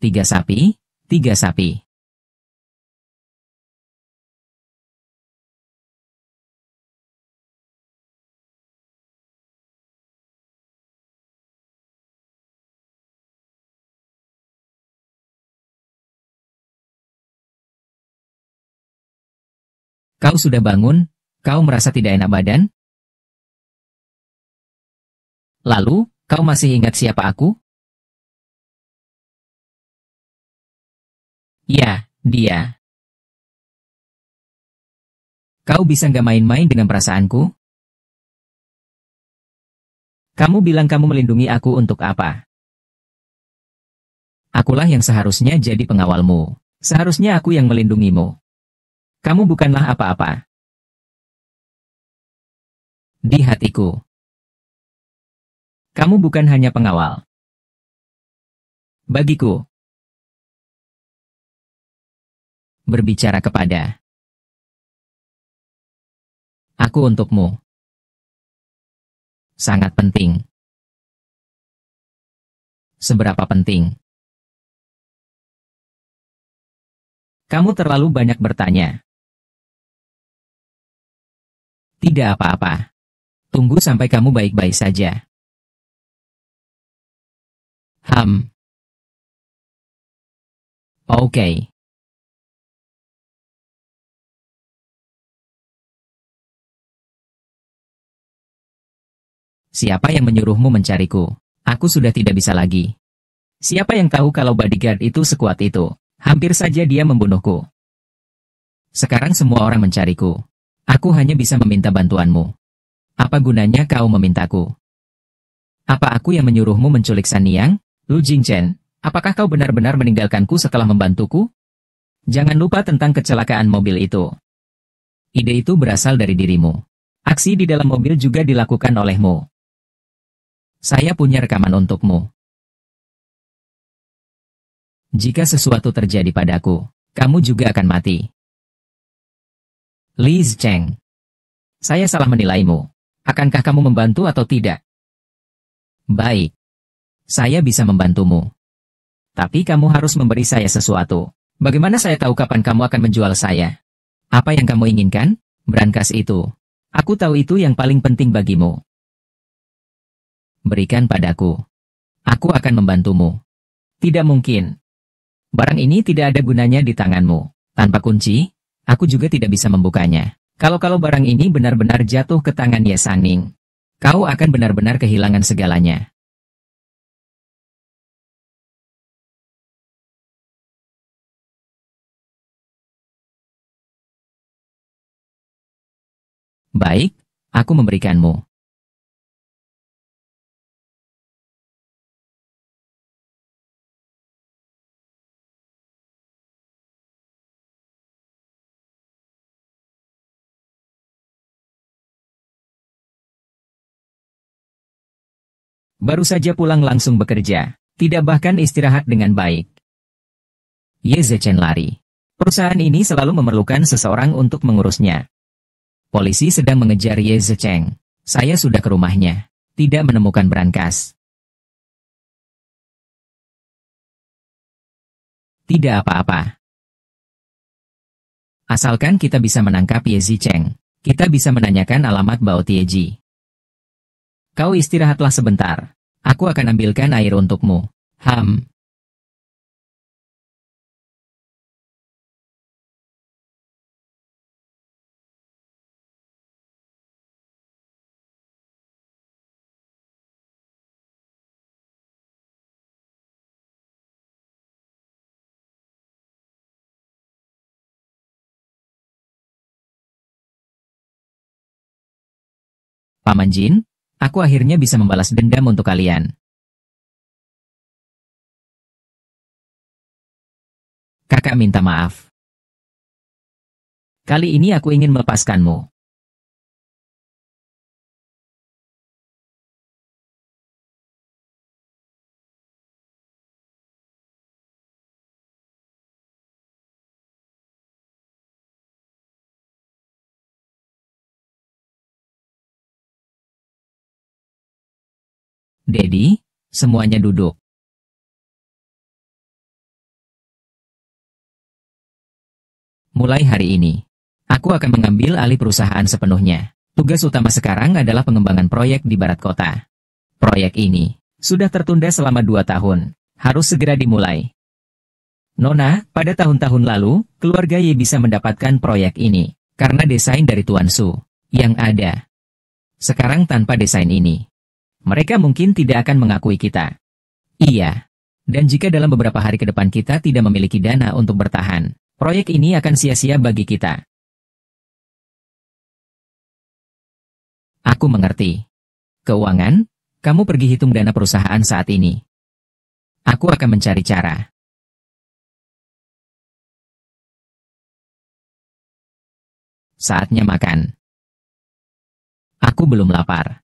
S1: Tiga sapi, tiga sapi. Kau sudah bangun? Kau merasa tidak enak badan? Lalu, kau masih ingat siapa aku? Ya, dia. Kau bisa nggak main-main dengan perasaanku? Kamu bilang kamu melindungi aku untuk apa? Akulah yang seharusnya jadi pengawalmu. Seharusnya aku yang melindungimu. Kamu bukanlah apa-apa. Di hatiku. Kamu bukan hanya pengawal. Bagiku. Berbicara kepada. Aku untukmu. Sangat penting. Seberapa penting? Kamu terlalu banyak bertanya. Tidak apa-apa. Tunggu sampai kamu baik-baik saja. Oke. Siapa yang menyuruhmu mencariku? Aku sudah tidak bisa lagi. Siapa yang tahu kalau bodyguard itu sekuat itu? Hampir saja dia membunuhku. Sekarang semua orang mencariku. Aku hanya bisa meminta bantuanmu. Apa gunanya kau memintaku? Apa aku yang menyuruhmu menculik Sanyang? Lu Jingchen, apakah kau benar-benar meninggalkanku setelah membantuku? Jangan lupa tentang kecelakaan mobil itu. Ide itu berasal dari dirimu. Aksi di dalam mobil juga dilakukan olehmu. Saya punya rekaman untukmu. Jika sesuatu terjadi padaku, kamu juga akan mati. Liz Cheng. Saya salah menilaimu. Akankah kamu membantu atau tidak? Baik. Saya bisa membantumu. Tapi kamu harus memberi saya sesuatu. Bagaimana saya tahu kapan kamu akan menjual saya? Apa yang kamu inginkan? Brankas itu. Aku tahu itu yang paling penting bagimu. Berikan padaku. Aku akan membantumu. Tidak mungkin. Barang ini tidak ada gunanya di tanganmu. Tanpa kunci, aku juga tidak bisa membukanya. Kalau barang ini benar-benar jatuh ke tangan Ye Sangning, kau akan benar-benar kehilangan segalanya. Baik, aku memberikanmu. Baru saja pulang langsung bekerja. Tidak bahkan istirahat dengan baik. Ye Zichen lari. Perusahaan ini selalu memerlukan seseorang untuk mengurusnya. Polisi sedang mengejar Ye Zicheng. Saya sudah ke rumahnya. Tidak menemukan berangkas. Tidak apa-apa. Asalkan kita bisa menangkap Ye Zicheng, kita bisa menanyakan alamat Bao Tieji. Kau istirahatlah sebentar. Aku akan ambilkan air untukmu. Paman Jin, aku akhirnya bisa membalas dendam untuk kalian. Kakak minta maaf. Kali ini aku ingin melepaskanmu. Dedi, semuanya duduk. Mulai hari ini, aku akan mengambil alih perusahaan sepenuhnya. Tugas utama sekarang adalah pengembangan proyek di barat kota. Proyek ini sudah tertunda selama 2 tahun. Harus segera dimulai. Nona, pada tahun-tahun lalu, keluarga Ye bisa mendapatkan proyek ini karena desain dari Tuan Su yang ada. Sekarang tanpa desain ini, mereka mungkin tidak akan mengakui kita. Iya. Dan jika dalam beberapa hari ke depan kita tidak memiliki dana untuk bertahan, proyek ini akan sia-sia bagi kita. Aku mengerti. Keuangan, kamu pergi hitung dana perusahaan saat ini. Aku akan mencari cara. Saatnya makan. Aku belum lapar.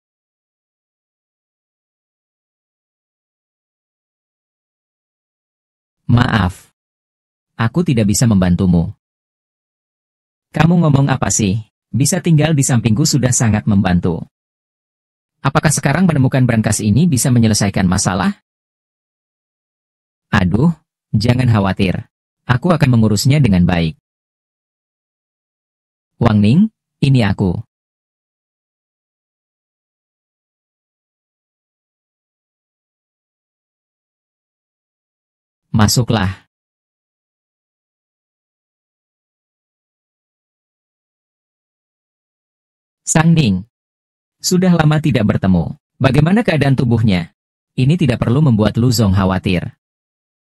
S1: Maaf. Aku tidak bisa membantumu. Kamu ngomong apa sih? Bisa tinggal di sampingku sudah sangat membantu. Apakah sekarang menemukan berangkas ini bisa menyelesaikan masalah? Aduh, jangan khawatir. Aku akan mengurusnya dengan baik. Wang Ning, ini aku. Masuklah. Sang Ning. Sudah lama tidak bertemu. Bagaimana keadaan tubuhnya? Ini tidak perlu membuat Lu Zong khawatir.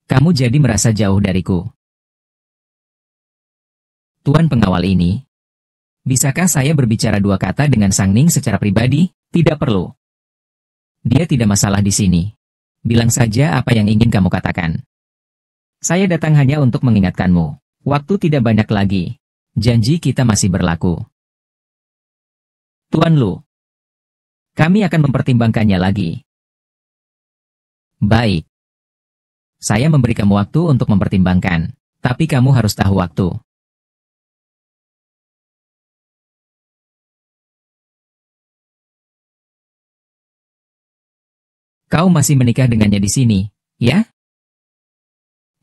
S1: Kamu jadi merasa jauh dariku. Tuan pengawal ini. Bisakah saya berbicara 2 kata dengan Sang Ning secara pribadi? Tidak perlu. Dia tidak masalah di sini. Bilang saja apa yang ingin kamu katakan. Saya datang hanya untuk mengingatkanmu. Waktu tidak banyak lagi. Janji kita masih berlaku. Tuan Lu. Kami akan mempertimbangkannya lagi. Baik. Saya memberi kamu waktu untuk mempertimbangkan. Tapi kamu harus tahu waktu. Kau masih menikah dengannya di sini, ya?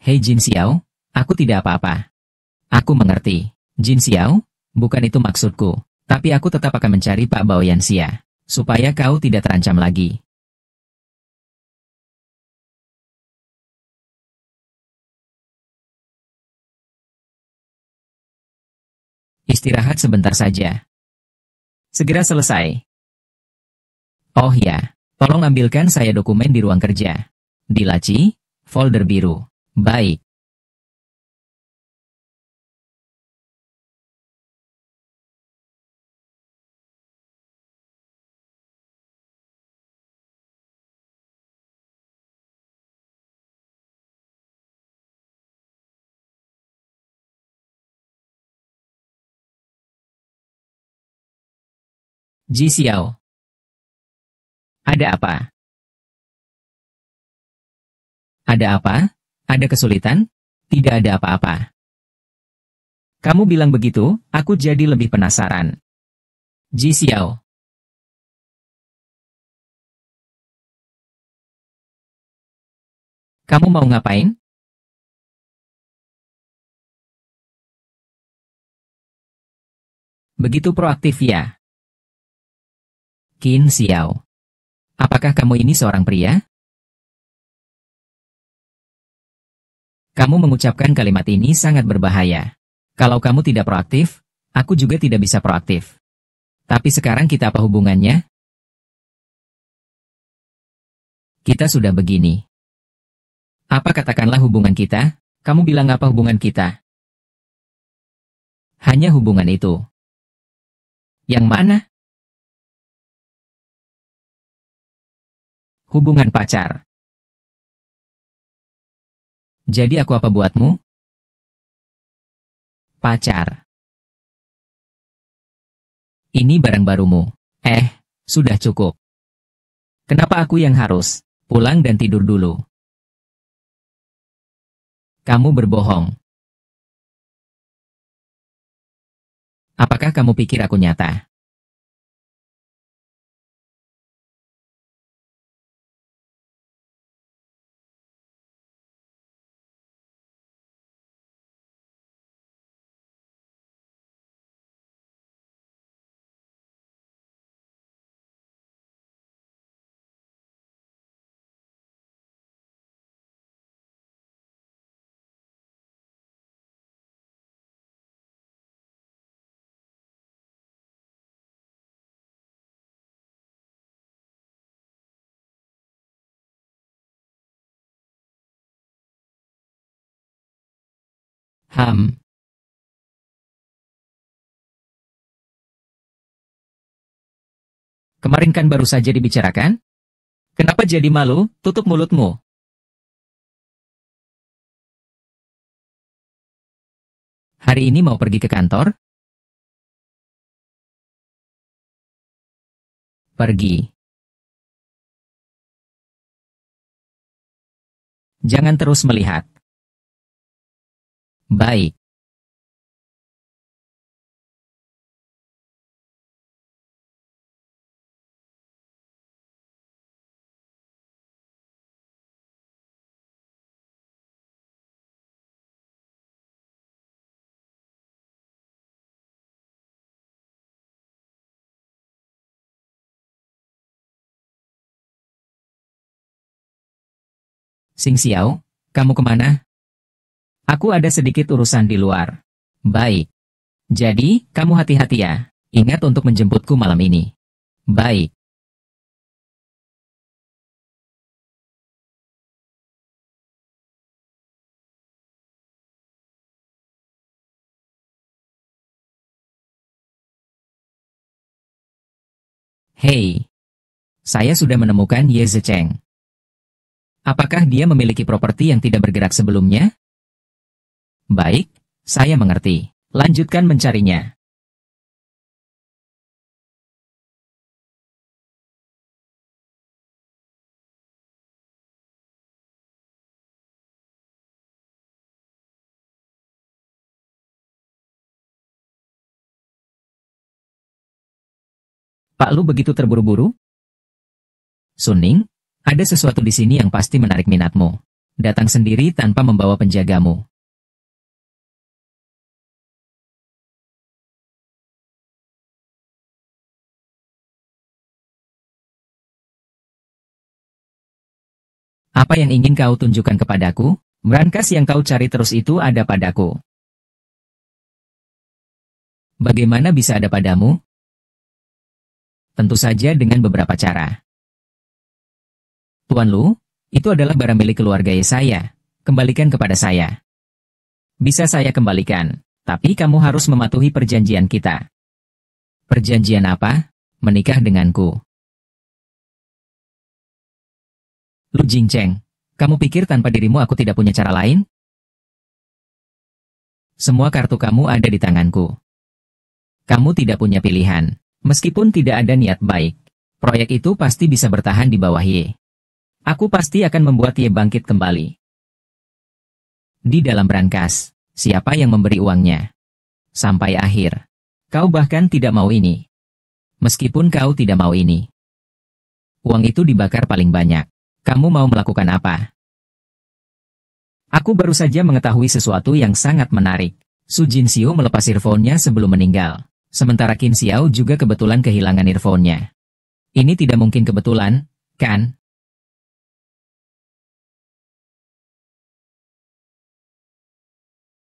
S1: Hei Jin Xiao, aku tidak apa-apa. Aku mengerti. Jin Xiao, bukan itu maksudku. Tapi aku tetap akan mencari Pak Bao Yanxia, supaya kau tidak terancam lagi. Istirahat sebentar saja. Segera selesai. Oh ya, tolong ambilkan saya dokumen di ruang kerja. Di laci, folder biru. Baik. Ji Xiao. Ada apa? Ada apa? Ada kesulitan? Tidak ada apa-apa. Kamu bilang begitu, aku jadi lebih penasaran. Ji Xiao. Kamu mau ngapain? Begitu proaktif ya. Qin Xiao. Apakah kamu ini seorang pria? Kamu mengucapkan kalimat ini sangat berbahaya. Kalau kamu tidak proaktif, aku juga tidak bisa proaktif. Tapi sekarang kita apa hubungannya? Kita sudah begini. Apa katakanlah hubungan kita? Kamu bilang apa hubungan kita? Hanya hubungan itu. Yang mana? Hubungan pacar. Jadi aku apa buatmu? Pacar. Ini barang barumu. Sudah cukup. Kenapa aku yang harus pulang dan tidur dulu? Kamu berbohong. Apakah kamu pikir aku nyata? Kemarin kan baru saja dibicarakan? Kenapa jadi malu? Tutup mulutmu. Hari ini mau pergi ke kantor? Pergi. Jangan terus melihat. Baik. Xing Xiao, kamu kemana? Aku ada sedikit urusan di luar. Baik. Jadi, kamu hati-hati ya. Ingat untuk menjemputku malam ini. Baik. Hei. Saya sudah menemukan Ye Zecheng. Apakah dia memiliki properti yang tidak bergerak sebelumnya? Baik, saya mengerti. Lanjutkan mencarinya. Pak Lu begitu terburu-buru? Suning, ada sesuatu di sini yang pasti menarik minatmu. Datang sendiri tanpa membawa penjagamu. Apa yang ingin kau tunjukkan kepadaku? Brankas yang kau cari terus itu ada padaku. Bagaimana bisa ada padamu? Tentu saja dengan beberapa cara. Tuan Lu, itu adalah barang milik keluarga saya. Kembalikan kepada saya. Bisa saya kembalikan, tapi kamu harus mematuhi perjanjian kita. Perjanjian apa? Menikah denganku. Lu Jingcheng, kamu pikir tanpa dirimu aku tidak punya cara lain? Semua kartu kamu ada di tanganku. Kamu tidak punya pilihan. Meskipun tidak ada niat baik, proyek itu pasti bisa bertahan di bawah Ye. Aku pasti akan membuat Ye bangkit kembali. Di dalam brankas, siapa yang memberi uangnya? Sampai akhir. Kau bahkan tidak mau ini. Meskipun kau tidak mau ini. Uang itu dibakar paling banyak. Kamu mau melakukan apa? Aku baru saja mengetahui sesuatu yang sangat menarik. Su Jinxiu melepas earphone-nya sebelum meninggal. Sementara Qin Xiao juga kebetulan kehilangan earphone-nya. Ini tidak mungkin kebetulan, kan?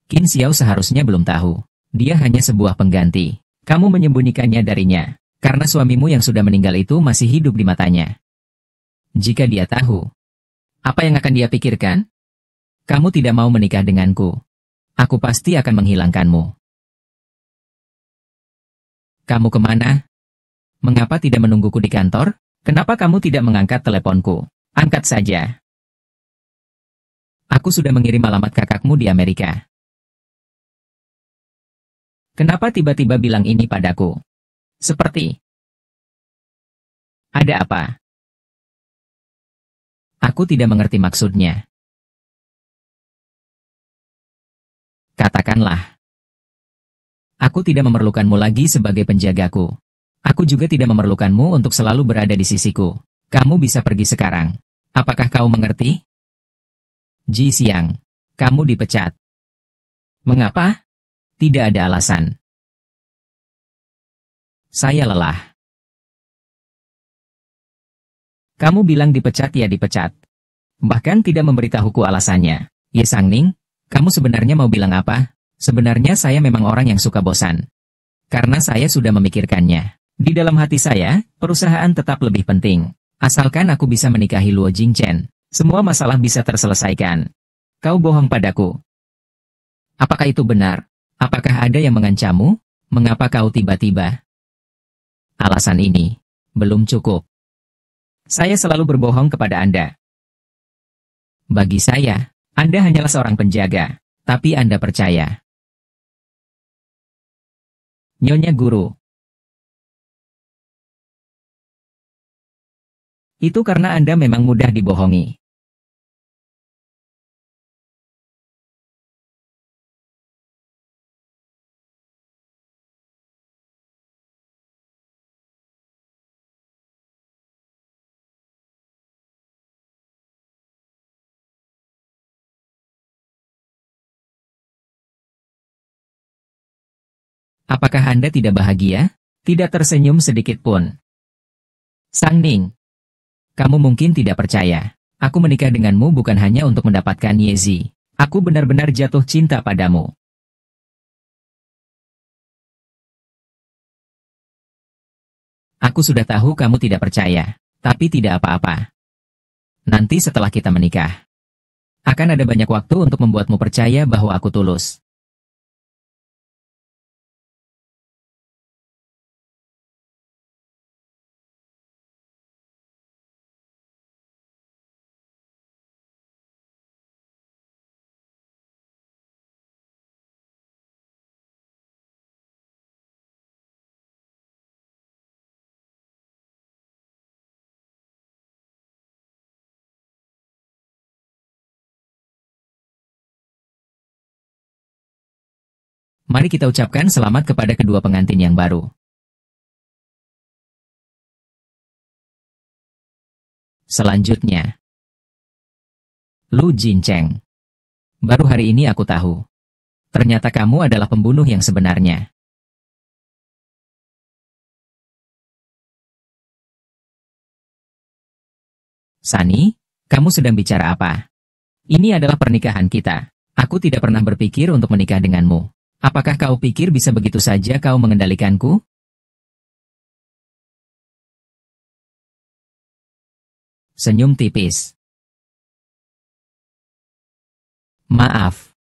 S1: Qin Xiao seharusnya belum tahu. Dia hanya sebuah pengganti. Kamu menyembunyikannya darinya. Karena suamimu yang sudah meninggal itu masih hidup di matanya. Jika dia tahu, apa yang akan dia pikirkan? Kamu tidak mau menikah denganku. Aku pasti akan menghilangkanmu. Kamu kemana? Mengapa tidak menungguku di kantor? Kenapa kamu tidak mengangkat teleponku? Angkat saja. Aku sudah mengirim alamat kakakmu di Amerika. Kenapa tiba-tiba bilang ini padaku? Seperti, ada apa? Aku tidak mengerti maksudnya. Katakanlah. Aku tidak memerlukanmu lagi sebagai penjagaku. Aku juga tidak memerlukanmu untuk selalu berada di sisiku. Kamu bisa pergi sekarang. Apakah kau mengerti? Ji Xiang, kamu dipecat. Mengapa? Tidak ada alasan. Saya lelah. Kamu bilang dipecat ya dipecat. Bahkan tidak memberitahuku alasannya. Ye Sangning, kamu sebenarnya mau bilang apa? Sebenarnya saya memang orang yang suka bosan. Karena saya sudah memikirkannya. Di dalam hati saya, perusahaan tetap lebih penting. Asalkan aku bisa menikahi Luo Jingchen, semua masalah bisa terselesaikan. Kau bohong padaku. Apakah itu benar? Apakah ada yang mengancammu? Mengapa kau tiba-tiba? Alasan ini belum cukup. Saya selalu berbohong kepada Anda. Bagi saya, Anda hanyalah seorang penjaga, tapi Anda percaya. Nyonya Guru. Itu karena Anda memang mudah dibohongi. Apakah Anda tidak bahagia? Tidak tersenyum sedikit pun. Sang Ning, kamu mungkin tidak percaya. Aku menikah denganmu bukan hanya untuk mendapatkan Yezi. Aku benar-benar jatuh cinta padamu. Aku sudah tahu kamu tidak percaya, tapi tidak apa-apa. Nanti setelah kita menikah, akan ada banyak waktu untuk membuatmu percaya bahwa aku tulus. Mari kita ucapkan selamat kepada kedua pengantin yang baru. Selanjutnya, Lu Jincheng. Baru hari ini aku tahu. Ternyata kamu adalah pembunuh yang sebenarnya. Sani, kamu sedang bicara apa? Ini adalah pernikahan kita. Aku tidak pernah berpikir untuk menikah denganmu. Apakah kau pikir bisa begitu saja kau mengendalikanku? Senyum tipis. Maaf.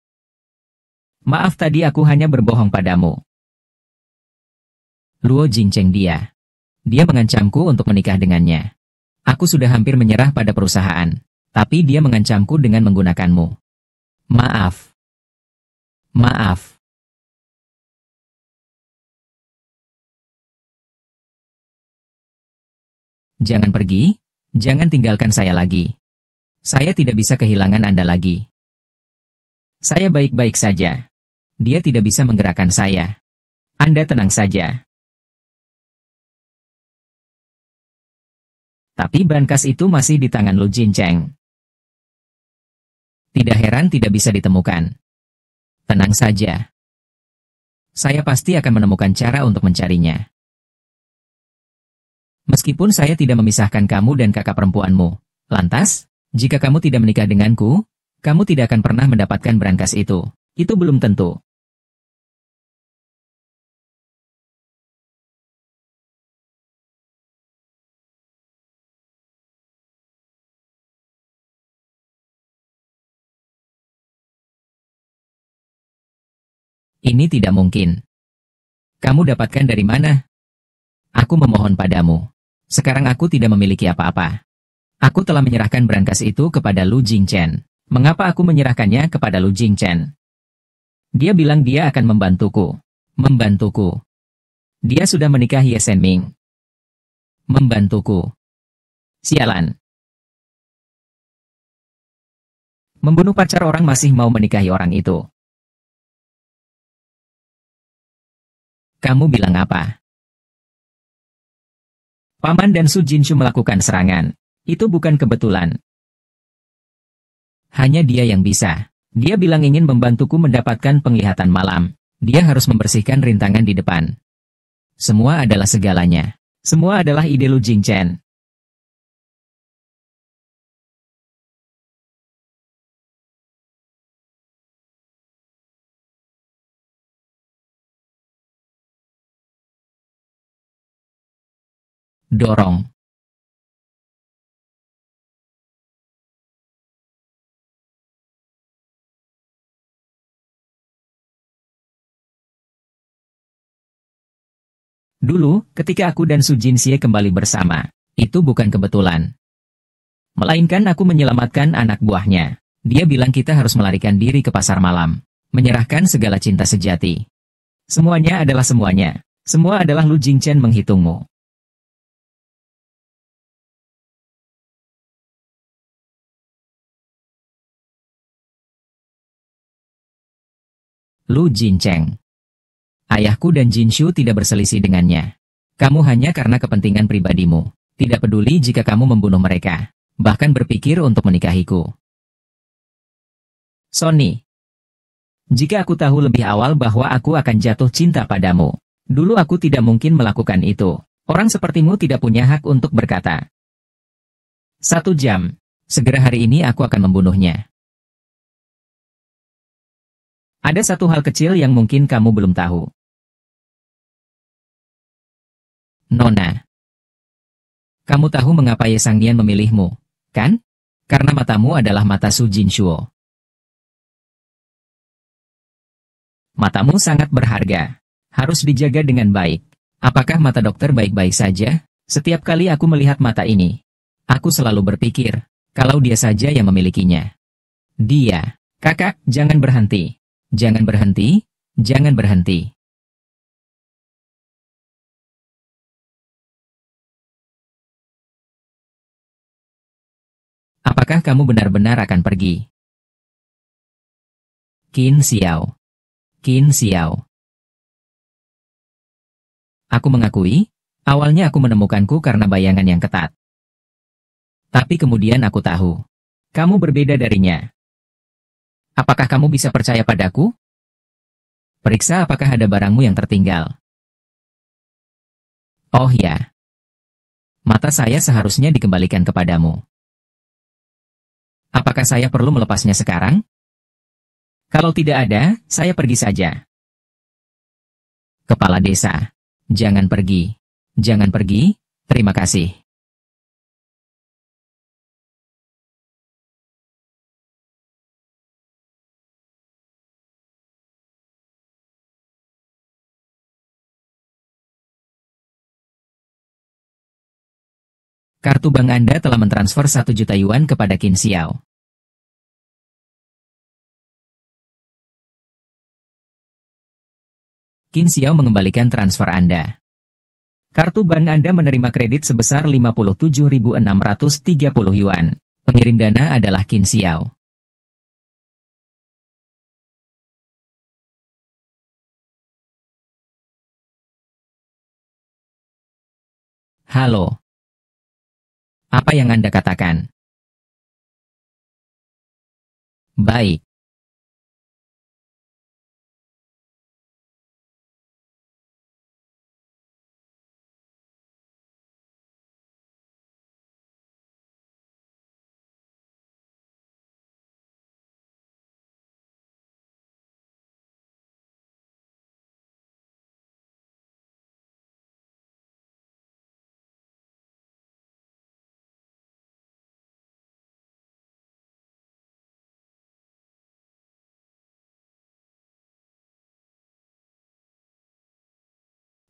S1: Maaf tadi aku hanya berbohong padamu. Luo Jingcheng dia. Dia mengancamku untuk menikah dengannya. Aku sudah hampir menyerah pada perusahaan. Tapi dia mengancamku dengan menggunakanmu. Maaf. Maaf. Jangan pergi, jangan tinggalkan saya lagi. Saya tidak bisa kehilangan Anda lagi. Saya baik-baik saja. Dia tidak bisa menggerakkan saya. Anda tenang saja. Tapi brankas itu masih di tangan Lu Jincheng. Tidak heran tidak bisa ditemukan. Tenang saja. Saya pasti akan menemukan cara untuk mencarinya. Meskipun saya tidak memisahkan kamu dan kakak perempuanmu. Lantas, jika kamu tidak menikah denganku, kamu tidak akan pernah mendapatkan brankas itu. Itu belum tentu. Ini tidak mungkin. Kamu dapatkan dari mana? Aku memohon padamu. Sekarang aku tidak memiliki apa-apa. Aku telah menyerahkan brankas itu kepada Lu Jingchen. Mengapa aku menyerahkannya kepada Lu Jingchen? Dia bilang dia akan membantuku. Membantuku. Dia sudah menikahi Ye Shenming. Membantuku. Sialan. Membunuh pacar orang masih mau menikahi orang itu. Kamu bilang apa? Paman dan Su Jinshu melakukan serangan. Itu bukan kebetulan. Hanya dia yang bisa. Dia bilang ingin membantuku mendapatkan penglihatan malam. Dia harus membersihkan rintangan di depan. Semua adalah segalanya. Semua adalah ide Lu Jingchen. Dorong. Dulu, ketika aku dan Su Jinxie kembali bersama, itu bukan kebetulan. Melainkan aku menyelamatkan anak buahnya. Dia bilang kita harus melarikan diri ke pasar malam. Menyerahkan segala cinta sejati. Semuanya adalah semuanya. Semua adalah Lu Jingchen menghitungmu. Lu Jincheng. Ayahku dan Jinshu tidak berselisih dengannya. Kamu hanya karena kepentingan pribadimu. Tidak peduli jika kamu membunuh mereka. Bahkan berpikir untuk menikahiku. Sonny. Jika aku tahu lebih awal bahwa aku akan jatuh cinta padamu. Dulu aku tidak mungkin melakukan itu. Orang sepertimu tidak punya hak untuk berkata. 1 jam. Segera hari ini aku akan membunuhnya. Ada satu hal kecil yang mungkin kamu belum tahu. Nona. Kamu tahu mengapa Ye Sangnian memilihmu, kan? Karena matamu adalah mata Su Jinshuo. Matamu sangat berharga. Harus dijaga dengan baik. Apakah mata dokter baik-baik saja? Setiap kali aku melihat mata ini, aku selalu berpikir, kalau dia saja yang memilikinya. Dia. Kakak, jangan berhenti. Jangan berhenti. Jangan berhenti. Apakah kamu benar-benar akan pergi? Qin Xiao. Qin Xiao. Aku mengakui, awalnya aku menemukanku karena bayangan yang ketat. Tapi kemudian aku tahu, kamu berbeda darinya. Apakah kamu bisa percaya padaku? Periksa apakah ada barangmu yang tertinggal. Oh ya. Mata saya seharusnya dikembalikan kepadamu. Apakah saya perlu melepasnya sekarang? Kalau tidak ada, saya pergi saja. Kepala desa. Jangan pergi. Jangan pergi, terima kasih. Kartu bank Anda telah mentransfer 1 juta yuan kepada Qin Xiao. Qin Xiao mengembalikan transfer Anda. Kartu bank Anda menerima kredit sebesar 57.630 yuan. Pengirim dana adalah Qin Xiao. Halo. Apa yang Anda katakan? Baik.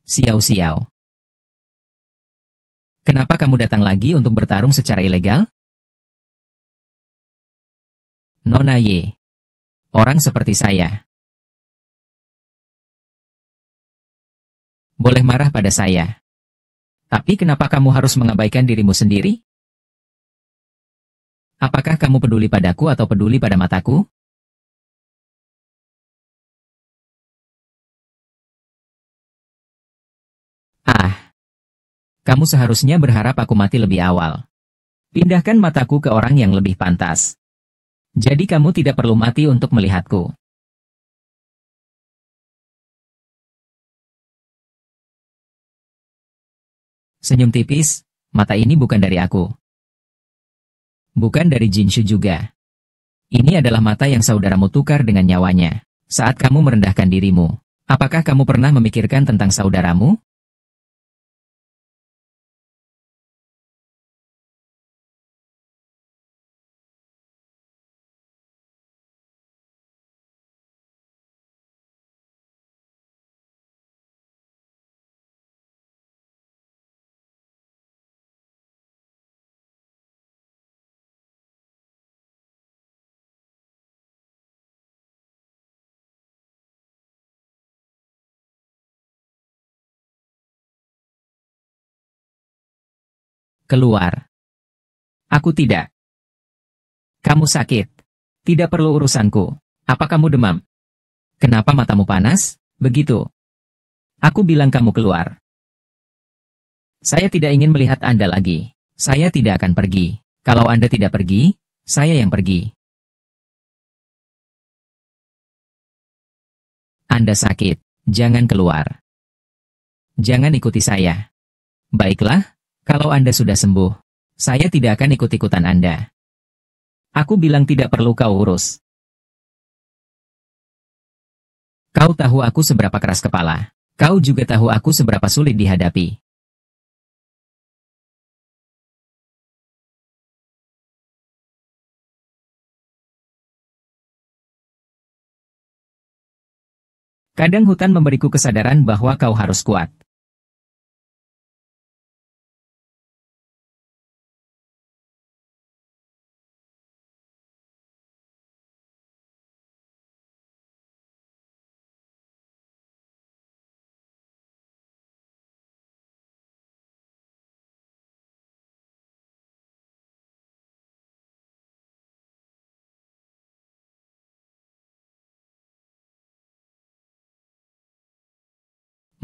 S1: Xiao-xiao. Kenapa kamu datang lagi untuk bertarung secara ilegal? Nona Ye. Orang seperti saya. Boleh marah pada saya. Tapi kenapa kamu harus mengabaikan dirimu sendiri? Apakah kamu peduli padaku atau peduli pada mataku? Ah, kamu seharusnya berharap aku mati lebih awal. Pindahkan mataku ke orang yang lebih pantas. Jadi kamu tidak perlu mati untuk melihatku. Senyum tipis, mata ini bukan dari aku. Bukan dari Jinshu juga. Ini adalah mata yang saudaramu tukar dengan nyawanya. Saat kamu merendahkan dirimu, apakah kamu pernah memikirkan tentang saudaramu? Keluar. Aku tidak. Kamu sakit. Tidak perlu urusanku. Apa kamu demam? Kenapa matamu panas? Begitu. Aku bilang kamu keluar. Saya tidak ingin melihat Anda lagi. Saya tidak akan pergi. Kalau Anda tidak pergi, saya yang pergi. Anda sakit. Jangan keluar. Jangan ikuti saya. Baiklah, kalau Anda sudah sembuh, saya tidak akan ikut-ikutan Anda. Aku bilang tidak perlu kau urus. Kau tahu aku seberapa keras kepala. Kau juga tahu aku seberapa sulit dihadapi. Kadang hutan memberiku kesadaran bahwa kau harus kuat.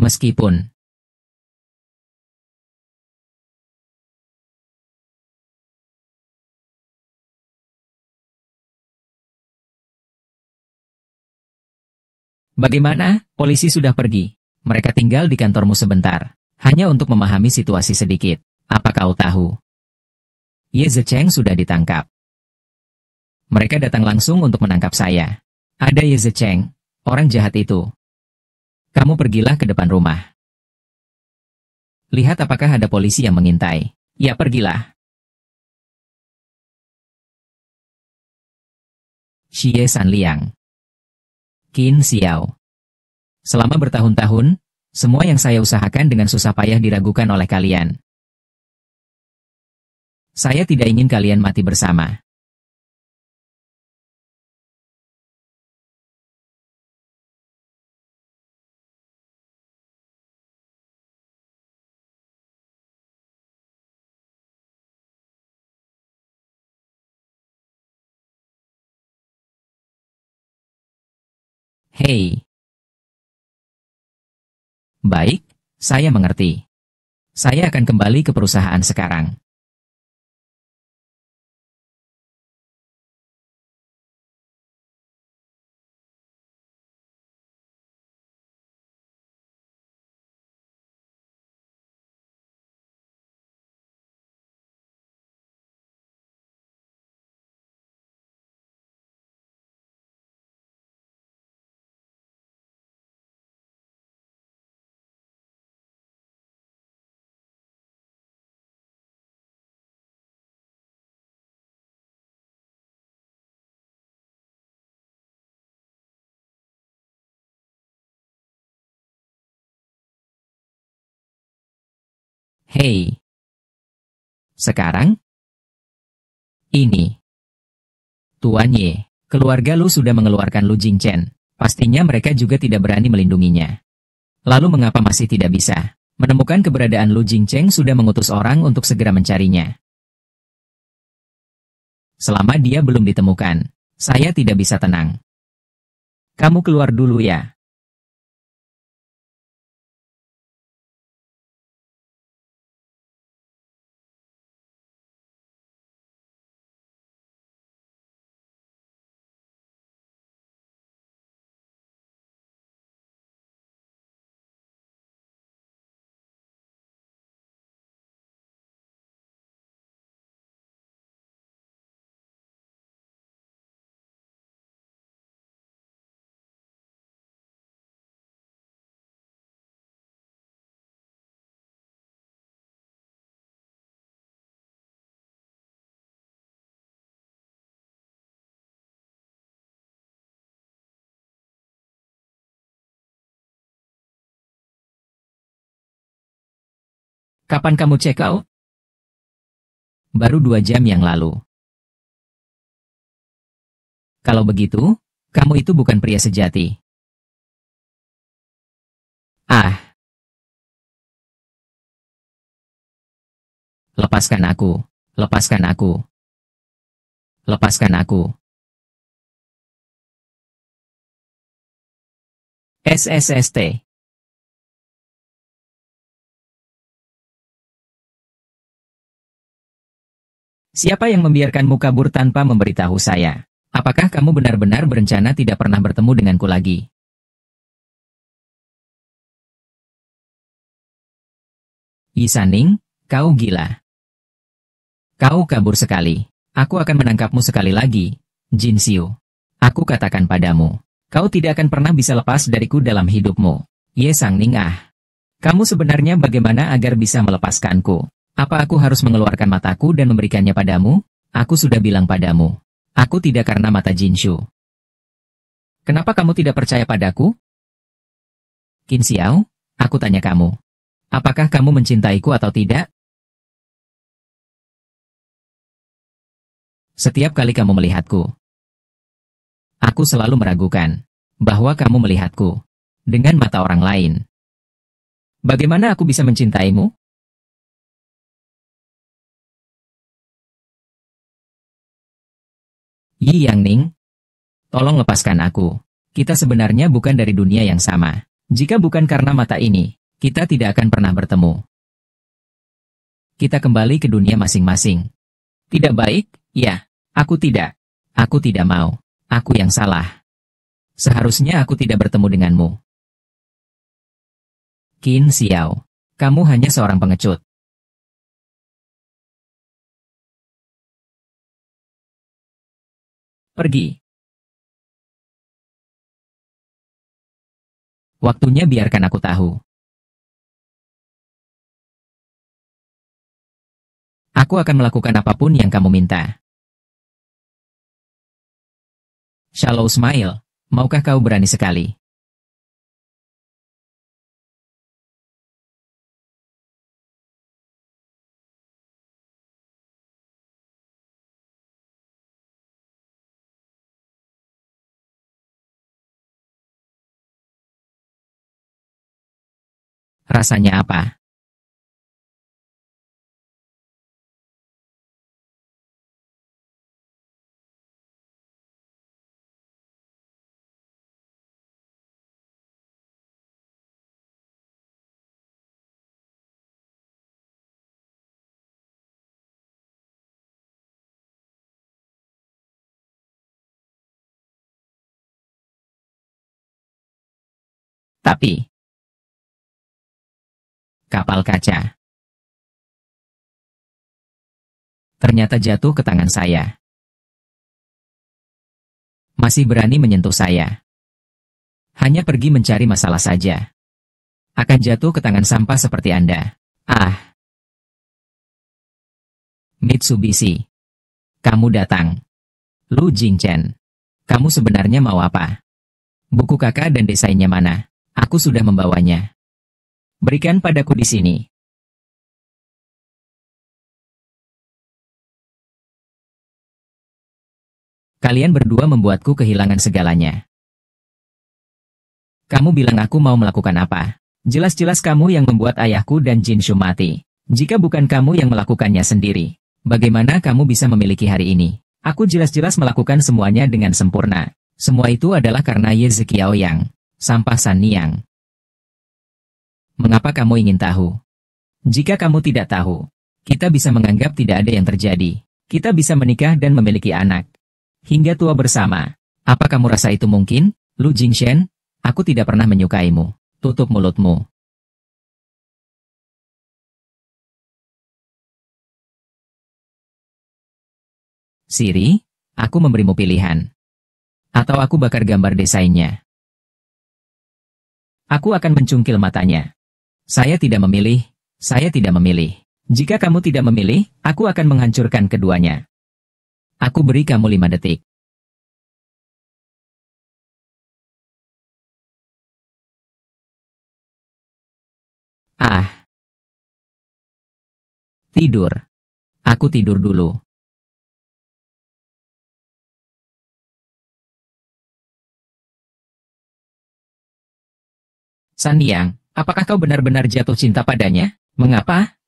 S1: Meskipun bagaimana, polisi sudah pergi. Mereka tinggal di kantormu sebentar. Hanya untuk memahami situasi sedikit. Apa kau tahu? Ye Zecheng sudah ditangkap. Mereka datang langsung untuk menangkap saya. Ada Ye Zecheng, orang jahat itu. Kamu pergilah ke depan rumah. Lihat apakah ada polisi yang mengintai. Ya pergilah. Xie Sanliang. Qin Xiao. Selama bertahun-tahun, semua yang saya usahakan dengan susah payah diragukan oleh kalian. Saya tidak ingin kalian mati bersama. Hei. Baik, saya mengerti. Saya akan kembali ke perusahaan sekarang. Hei, sekarang? Ini. Tuan Ye, keluarga Lu sudah mengeluarkan Lu Jingchen. Pastinya mereka juga tidak berani melindunginya. Lalu mengapa masih tidak bisa? Menemukan keberadaan Lu Jingcheng sudah mengutus orang untuk segera mencarinya. Selama dia belum ditemukan, saya tidak bisa tenang. Kamu keluar dulu ya. Kapan kamu check out? Baru 2 jam yang lalu. Kalau begitu, kamu itu bukan pria sejati. Ah, lepaskan aku. Lepaskan aku. Lepaskan aku. SSST. Siapa yang membiarkanmu kabur tanpa memberitahu saya? Apakah kamu benar-benar berencana tidak pernah bertemu denganku lagi? Yisaning, kau gila. Kau kabur sekali. Aku akan menangkapmu sekali lagi, Jin Xiu. Aku katakan padamu, kau tidak akan pernah bisa lepas dariku dalam hidupmu. Ye Sangning ah. Kamu sebenarnya bagaimana agar bisa melepaskanku? Apa aku harus mengeluarkan mataku dan memberikannya padamu? Aku sudah bilang padamu. Aku tidak karena mata Jinshu. Kenapa kamu tidak percaya padaku? Qin Xiao, aku tanya kamu. Apakah kamu mencintaiku atau tidak? Setiap kali kamu melihatku, aku selalu meragukan bahwa kamu melihatku dengan mata orang lain. Bagaimana aku bisa mencintaimu? Yi Yangning, tolong lepaskan aku. Kita sebenarnya bukan dari dunia yang sama. Jika bukan karena mata ini, kita tidak akan pernah bertemu. Kita kembali ke dunia masing-masing. Tidak baik? Ya, aku tidak. Aku tidak mau. Aku yang salah. Seharusnya aku tidak bertemu denganmu. Qin Xiao, kamu hanya seorang pengecut. Pergi. Waktunya biarkan aku tahu. Aku akan melakukan apapun yang kamu minta. Shallow Smile, maukah kau berani sekali? Rasanya apa? Tapi, kapal kaca ternyata jatuh ke tangan saya. Masih berani menyentuh saya. Hanya pergi mencari masalah saja. Akan jatuh ke tangan sampah seperti Anda. Ah. Mitsubishi. Kamu datang. Lu Jingchen. Kamu sebenarnya mau apa? Buku kakak dan desainnya mana? Aku sudah membawanya. Berikan padaku di sini. Kalian berdua membuatku kehilangan segalanya. Kamu bilang aku mau melakukan apa? Jelas-jelas kamu yang membuat ayahku dan Jinshu mati. Jika bukan kamu yang melakukannya sendiri, bagaimana kamu bisa memiliki hari ini? Aku jelas-jelas melakukan semuanya dengan sempurna. Semua itu adalah karena Ye Ziqiaoyang, sampah San Niang. Mengapa kamu ingin tahu? Jika kamu tidak tahu, kita bisa menganggap tidak ada yang terjadi. Kita bisa menikah dan memiliki anak. Hingga tua bersama. Apa kamu rasa itu mungkin? Lu Jingchen, aku tidak pernah menyukaimu. Tutup mulutmu. Siri, aku memberimu pilihan. Atau aku bakar gambar desainnya. Aku akan mencungkil matanya. Saya tidak memilih, saya tidak memilih. Jika kamu tidak memilih, aku akan menghancurkan keduanya. Aku beri kamu 5 detik. Ah. Tidur. Aku tidur dulu. San Niang, apakah kau benar-benar jatuh cinta padanya? Mengapa?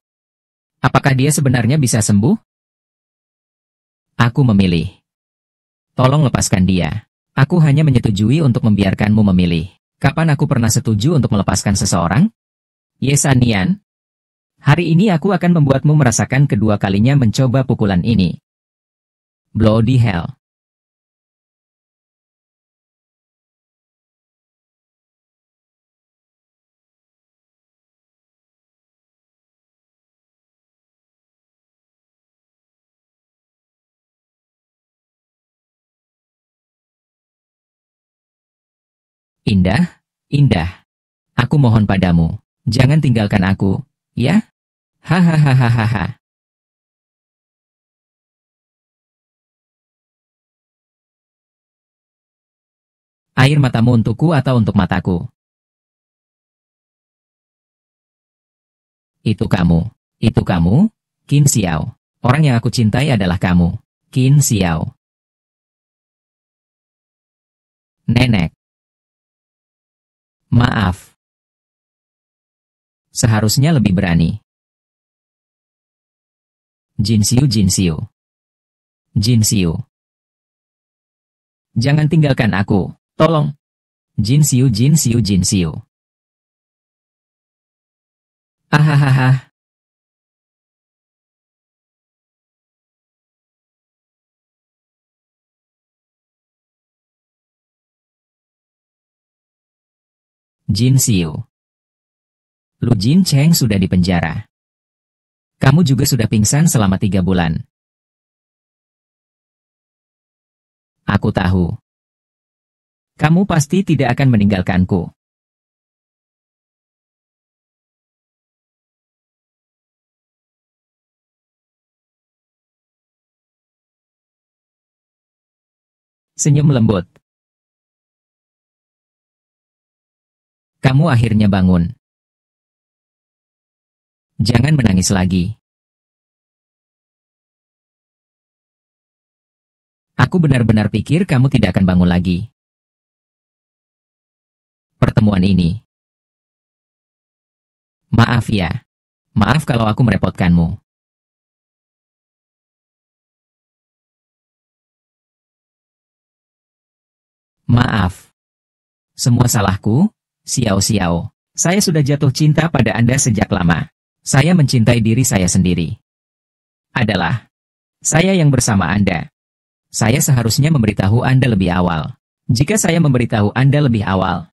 S1: Apakah dia sebenarnya bisa sembuh? Aku memilih. Tolong lepaskan dia. Aku hanya menyetujui untuk membiarkanmu memilih. Kapan aku pernah setuju untuk melepaskan seseorang? Ye San Nian, hari ini aku akan membuatmu merasakan kedua kalinya mencoba pukulan ini. Bloody hell. Indah, indah. Aku mohon padamu, jangan tinggalkan aku, ya? Hahaha. Air matamu untukku atau untuk mataku? Itu kamu, Qin Xiao. Orang yang aku cintai adalah kamu, Qin Xiao. Nenek. Maaf. Seharusnya lebih berani. Jinxiu. Jinxiu. Jangan tinggalkan aku, tolong. Jinxiu. Ahahaha. Jinxiu. Lu Jincheng sudah dipenjara. Kamu juga sudah pingsan selama 3 bulan. Aku tahu. Kamu pasti tidak akan meninggalkanku. Senyum lembut. Kamu akhirnya bangun. Jangan menangis lagi. Aku benar-benar pikir kamu tidak akan bangun lagi. Pertemuan ini. Maaf ya. Maaf kalau aku merepotkanmu. Maaf. Semua salahku, Xiao. Saya sudah jatuh cinta pada Anda sejak lama. Saya mencintai diri saya sendiri. Adalah saya yang bersama Anda. Saya seharusnya memberitahu Anda lebih awal. Jika saya memberitahu Anda lebih awal,